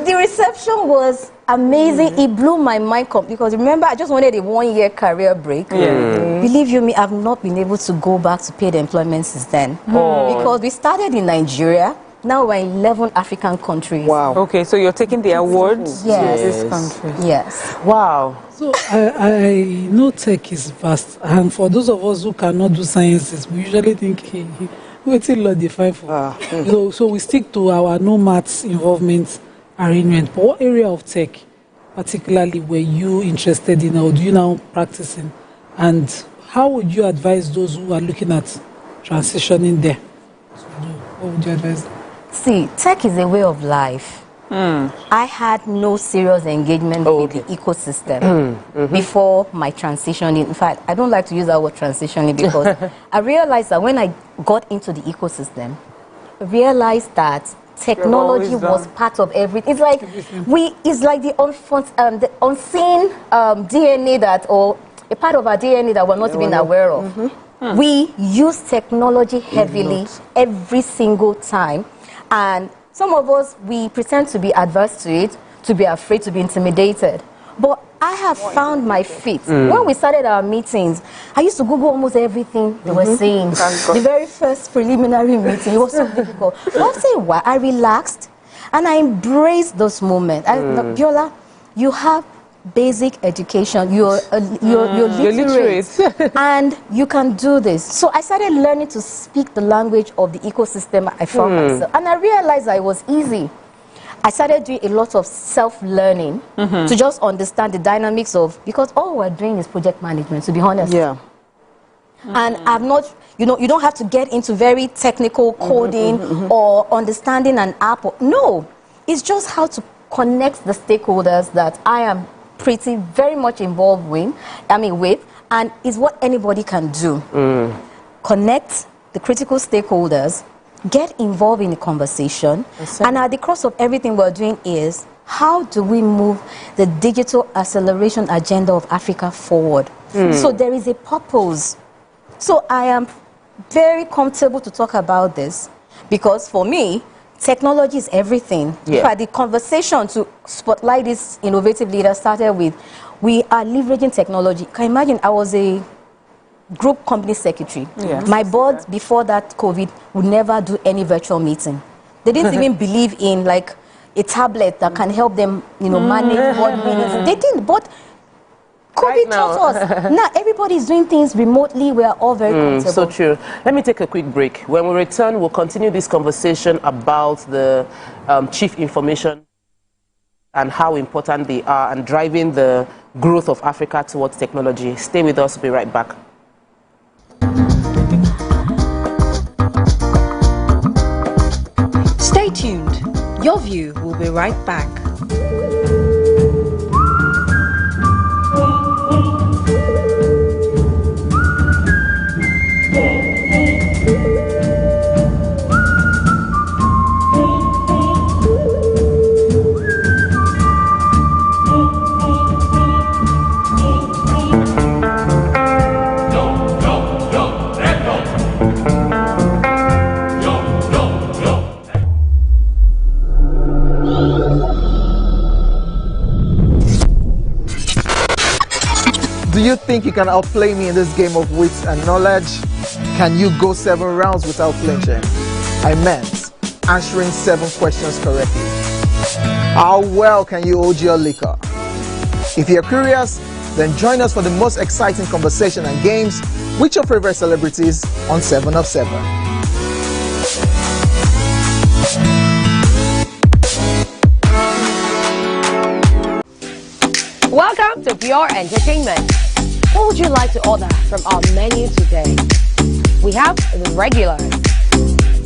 the reception was amazing. It blew my mind because remember, I just wanted a 1-year career break. Believe you me, I've not been able to go back to paid employment since then. Because we started in Nigeria. Now we're in 11 African countries. Wow. Okay, so you're taking the awards Yes. to this country. Yes. Wow. So I know tech is vast, and for those of us who cannot do sciences, we usually think what's a lot define for. So we stick to our no maths involvement arrangement. But what area of tech, particularly, were you interested in, or do you now practicing? And how would you advise those who are looking at transitioning there? What would you advise them? See, tech is a way of life. I had no serious engagement with the ecosystem before my transition. In fact, I don't like to use that word transitioning because I realized that when I got into the ecosystem, I realized that technology was part of everything. It's like it's like the unseen DNA that, or a part of our DNA that we're not even aware of. We use technology heavily every single time, and some of us, we pretend to be adverse to it, to be afraid, to be intimidated. But I have found my feet. When we started our meetings, I used to Google almost everything they were saying. The very first preliminary meeting, it was so difficult. But I'll say why. I relaxed and I embraced those moments. Biola, you have basic education. You're literate. And you can do this. So I started learning to speak the language of the ecosystem I found myself. And I realized that it was easy. I started doing a lot of self-learning to just understand the dynamics of, because all we're doing is project management, to be honest. And I'm not, you don't have to get into very technical coding or understanding an app. No, it's just how to connect the stakeholders that I am very much involved with, and is what anybody can do. Connect the critical stakeholders, get involved in the conversation, and at the cross of everything we're doing is, how do we move the digital acceleration agenda of Africa forward? So there is a purpose. So I am very comfortable to talk about this, because for me, technology is everything. But the conversation to spotlight this innovative leader started with, we are leveraging technology. Can you imagine, I was a group company secretary. My board, before that COVID, would never do any virtual meeting. They didn't even believe in like a tablet that can help them, manage board meetings. They didn't, but COVID taught us. Now everybody is doing things remotely. We are all very comfortable. So true. Let me take a quick break. When we return, we'll continue this conversation about the chief information and how important they are and driving the growth of Africa towards technology. Stay with us. We'll be right back. Stay tuned. Your View will be right back. Do you think you can outplay me in this game of wits and knowledge? Can you go 7 rounds without flinching? I meant answering 7 questions correctly. How well can you hold your liquor? If you're curious, then join us for the most exciting conversation and games with your favorite celebrities on 7 of 7. Welcome to Pure Entertainment. What would you like to order from our menu today? We have the regulars,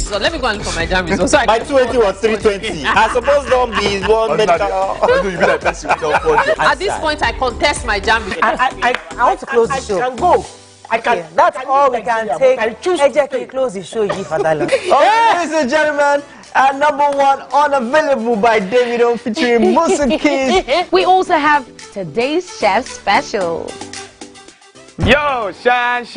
result. Let me go and look for my jam result. So My 20 was 320. I suppose don't be one medical. At this point, I contest my jam result. I want to close the show. I can go. I can. Okay, that's all we can take. Ejeki, close the show, you for that long. Ladies and gentlemen, number one unavailable by Davido featuring Musa Keys. We also have today's chef special. Yo, shiny,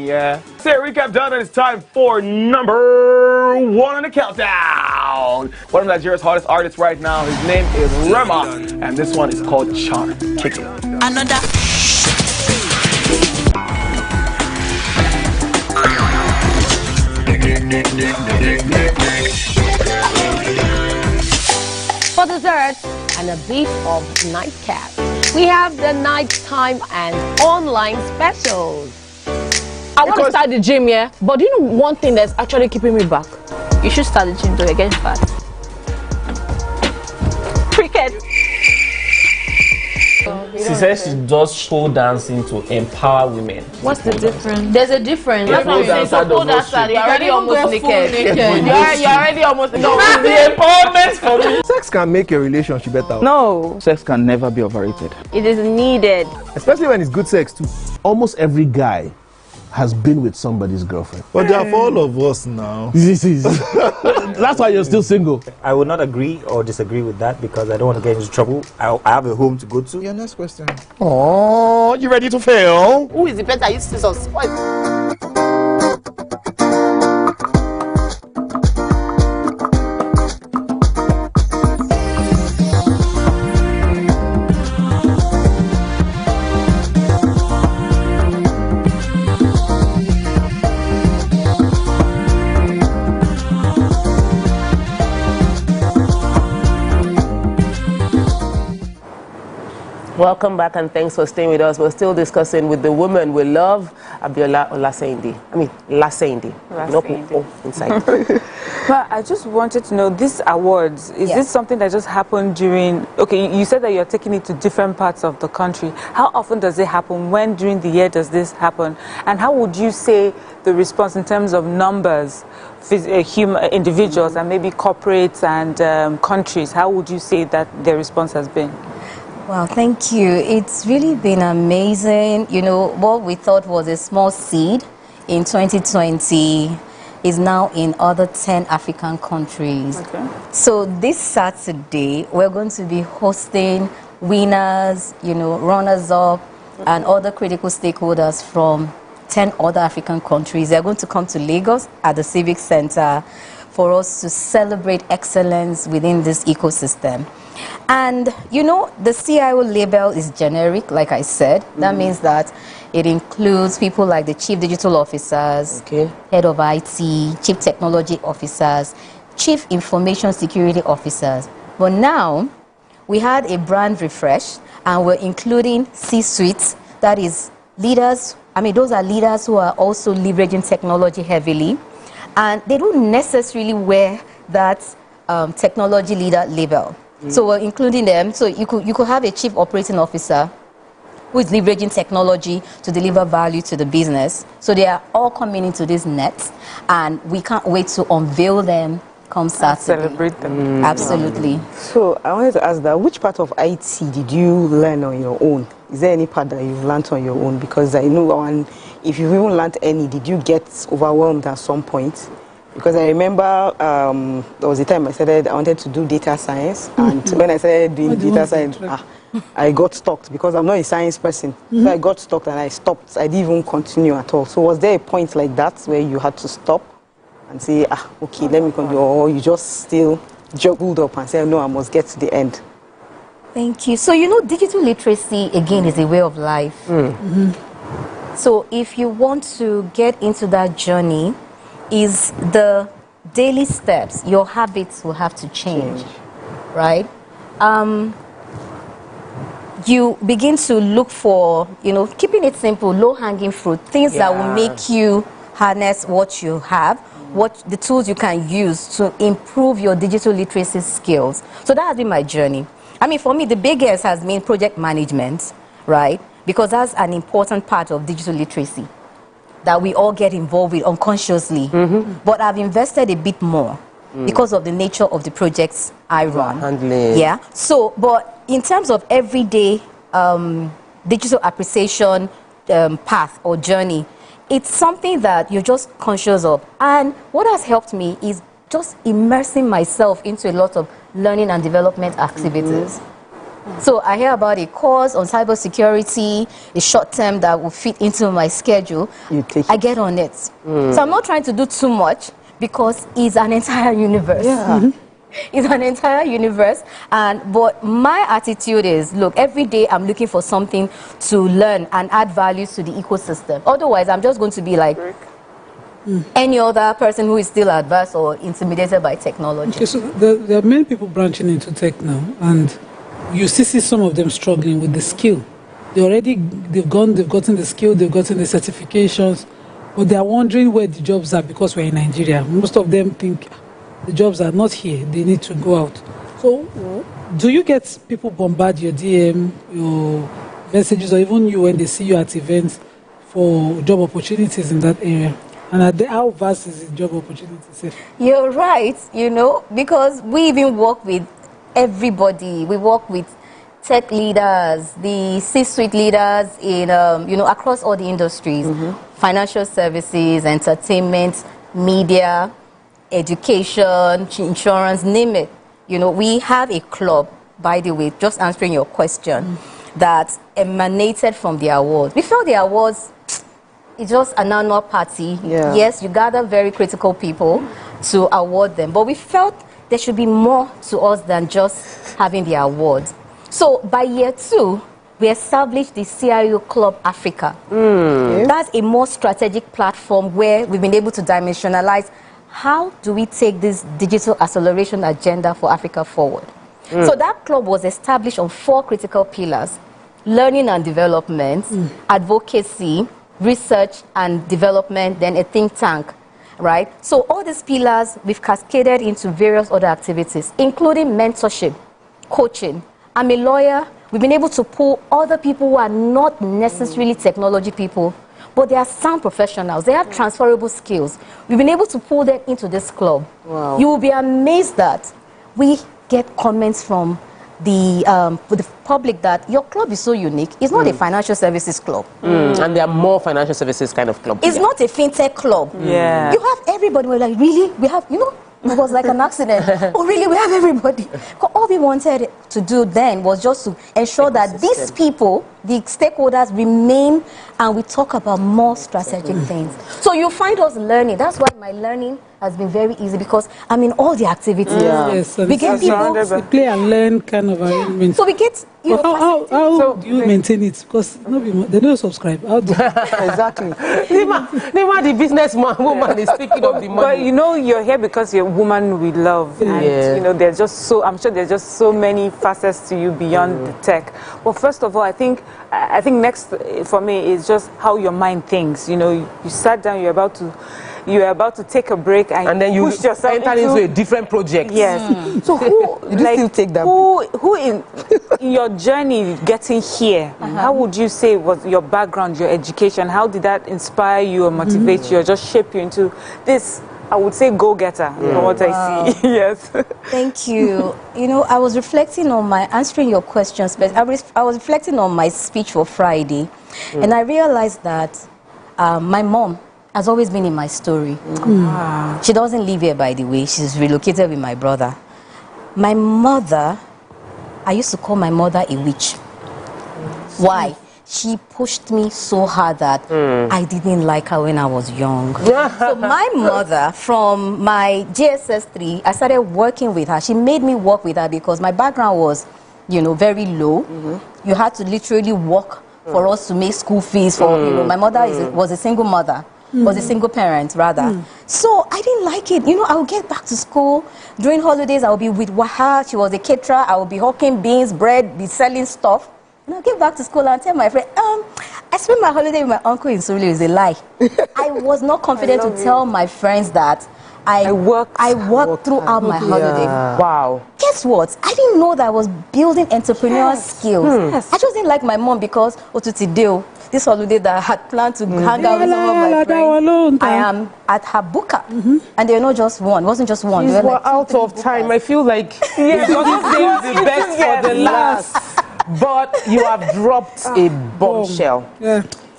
yeah. Say recap done, and it's time for number one on the countdown. One of Nigeria's hottest artists right now, his name is Rema, and this one is called Charm. Kick it. Another. For dessert and a bit of nightcap, we have the nighttime and online specials. I want to start the gym, yeah? But do you know one thing that's actually keeping me back? You should start the gym, though. You're getting fat. Cricket. She says she does pole dancing to empower women. What's the difference? There's a difference. That's what I'm saying. So pole dancer, you're already almost naked. You're already almost naked. No, it's the empowerment for me. Sex can make a relationship better. No. Sex can never be overrated. It is needed. Especially when it's good sex too. Almost every guy has been with somebody's girlfriend. But they are for all of us now. That's why you're still single. I would not agree or disagree with that because I don't want to get into trouble. I have a home to go to. Your next question. Oh, you ready to fail? Who is the better? You see some spoil. Welcome back and thanks for staying with us. We're still discussing with the woman we love, Abiola Olasendi. Lasendi. No people inside. But I just wanted to know, these awards, is this something that just happened during, okay, you said that you're taking it to different parts of the country. How often does it happen? When during the year does this happen? And how would you say the response in terms of numbers, individuals and maybe corporates and countries, how would you say that their response has been? Well, thank you. It's really been amazing. You know, what we thought was a small seed in 2020 is now in other 10 African countries. Okay. So this Saturday, we're going to be hosting winners, runners-up, and other critical stakeholders from 10 other African countries. They're going to come to Lagos at the Civic Center for us to celebrate excellence within this ecosystem. And, the CIO label is generic, like I said. That means that it includes people like the Chief Digital Officers, Head of IT, Chief Technology Officers, Chief Information Security Officers. But now, we had a brand refresh, and we're including C-suites, that is leaders. Those are leaders who are also leveraging technology heavily. And they don't necessarily wear that technology leader label. So we're including them. So you could have a chief operating officer who is leveraging technology to deliver value to the business. So they are all coming into this net, and we can't wait to unveil them come Saturday. Celebrate them. Absolutely. So I wanted to ask that, which part of IT did you learn on your own? Is there any part that you've learned on your own? Because I know, and if you've even learned any, did you get overwhelmed at some point? Because I remember there was a time I wanted to do data science, and when I started doing data science, I got stuck because I'm not a science person. So I got stuck and I stopped. I didn't even continue at all. So was there a point like that where you had to stop and say, okay, let me continue, or you just still juggled up and said, no, I must get to the end? Thank you. So, digital literacy, again, is a way of life. So if you want to get into that journey, is the daily steps, your habits will have to change, right? You begin to look for, keeping it simple, low-hanging fruit, things that will make you harness what you have, what the tools you can use to improve your digital literacy skills. So that has been my journey. For me, the biggest has been project management, right? Because that's an important part of digital literacy. that we all get involved with unconsciously. But I've invested a bit more because of the nature of the projects I run. Handling. Yeah. So, but in terms of everyday digital appreciation path or journey, it's something that you're just conscious of. And what has helped me is just immersing myself into a lot of learning and development activities. So I hear about a course on cybersecurity, a short term that will fit into my schedule. I get on it. So I'm not trying to do too much because it's an entire universe. It's an entire universe. But my attitude is, look, every day I'm looking for something to learn and add values to the ecosystem. Otherwise, I'm just going to be like any other person who is still advanced or intimidated by technology. Okay, so there are many people branching into tech now, and you still see some of them struggling with the skill. They've gotten the skill, they've gotten the certifications, but they are wondering where the jobs are because we're in Nigeria. Most of them think the jobs are not here, they need to go out. So do you get people bombard your DM, your messages, or even you when they see you at events for job opportunities in that area? And how vast is the job opportunities? You're right, because we even work with everybody. We work with tech leaders, the C-suite leaders in, across all the industries, financial services, entertainment, media, education, insurance, name it. We have a club, by the way, just answering your question, that emanated from the awards. We felt the awards, it's just an annual party. Yes, you gather very critical people to award them, but we felt there should be more to us than just having the awards. So by year 2, we established the CIO Club Africa. That's a more strategic platform where we've been able to dimensionalize how do we take this digital acceleration agenda for Africa forward. So that club was established on 4 critical pillars: learning and development, advocacy, research and development, then a think tank. Right? So all these pillars, we've cascaded into various other activities, including mentorship, coaching. I'm a lawyer. We've been able to pull other people who are not necessarily technology people, but they are sound professionals. They have transferable skills. We've been able to pull them into this club. Wow. You will be amazed that we get comments from the public that your club is so unique. It's not a financial services club. And there are more financial services kind of clubs. It's not a fintech club. You have everybody. We're like, really? We have, it was like an accident. Oh, really? We have everybody. All we wanted to do then was just to ensure that these people, the stakeholders, remain and we talk about more strategic things. So you find us learning. That's why my learning has been very easy because I'm in all the activities. Yes, we get people to play and learn kind of arrangement. So we get. How do you maintain it? Because they don't subscribe. How do exactly. Nima, the businessman woman is speaking of the money. But you're here because you're a woman we love, and there's just I'm sure there's just so many facets to you beyond the tech. Well, first of all, I think next for me is just how your mind thinks. You sat down, you're about to take a break, and then you push yourself enter into a different project. Yes. So who in your journey getting here, how would you say was your background, your education? How did that inspire you or motivate you or just shape you into this, I would say, go-getter, from what I see? Yes. Thank you. I was reflecting on answering your questions, but I was reflecting on my speech for Friday, and I realized that my mom has always been in my story. She doesn't live here, by the way. She's relocated with my brother. My mother, I used to call my mother a witch. Why? She pushed me so hard that I didn't like her when I was young. So my mother, from my GSS 3, I started working with her. She made me work with her because my background was, very low. You had to literally work for us to make school fees. My mother was a single mother. Was a single parent, rather. So I didn't like it. I would get back to school. During holidays, I would be with Waha. She was a caterer. I would be hawking beans, bread, be selling stuff. And I'll get back to school and tell my friend, I spent my holiday with my uncle in Suli. It's a lie. I was not confident to tell my friends that I worked throughout my holiday. Wow. Guess what? I didn't know that I was building entrepreneurial skills. I just didn't like my mom because, this this holiday that I had planned to hang out with some of my friends. I am at Habuka, and they're not just one. It wasn't just one. We're like out of time. I feel like Yes, we just saved the best for the last. But you have dropped a bombshell.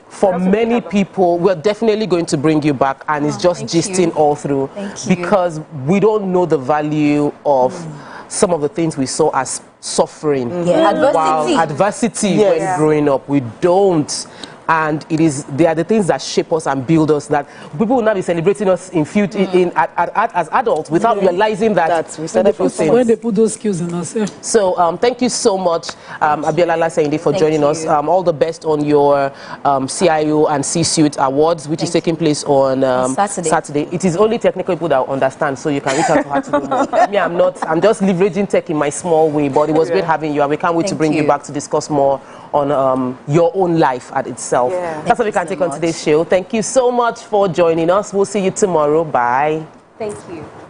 For many people, we're definitely going to bring you back, and it's just gisting all through because we don't know the value of some of the things we saw as suffering while adversity when growing up. We don't. And they are the things that shape us and build us, that people will not be celebrating us in future as adults without realizing that we said when they put those skills in us. So thank you so much, Abiola Lasayinde, for joining us. All the best on your CIO and C-Suite Awards, which is taking place on Saturday. It is only technical people that will understand, so you can reach out to her to do more. Me, I'm just leveraging tech in my small way, but it was great having you, and we can't wait to bring you back to discuss more on your own life at itself. That's what we can take on today's show. Thank you so much for joining us. We'll see you tomorrow. Bye. Thank you.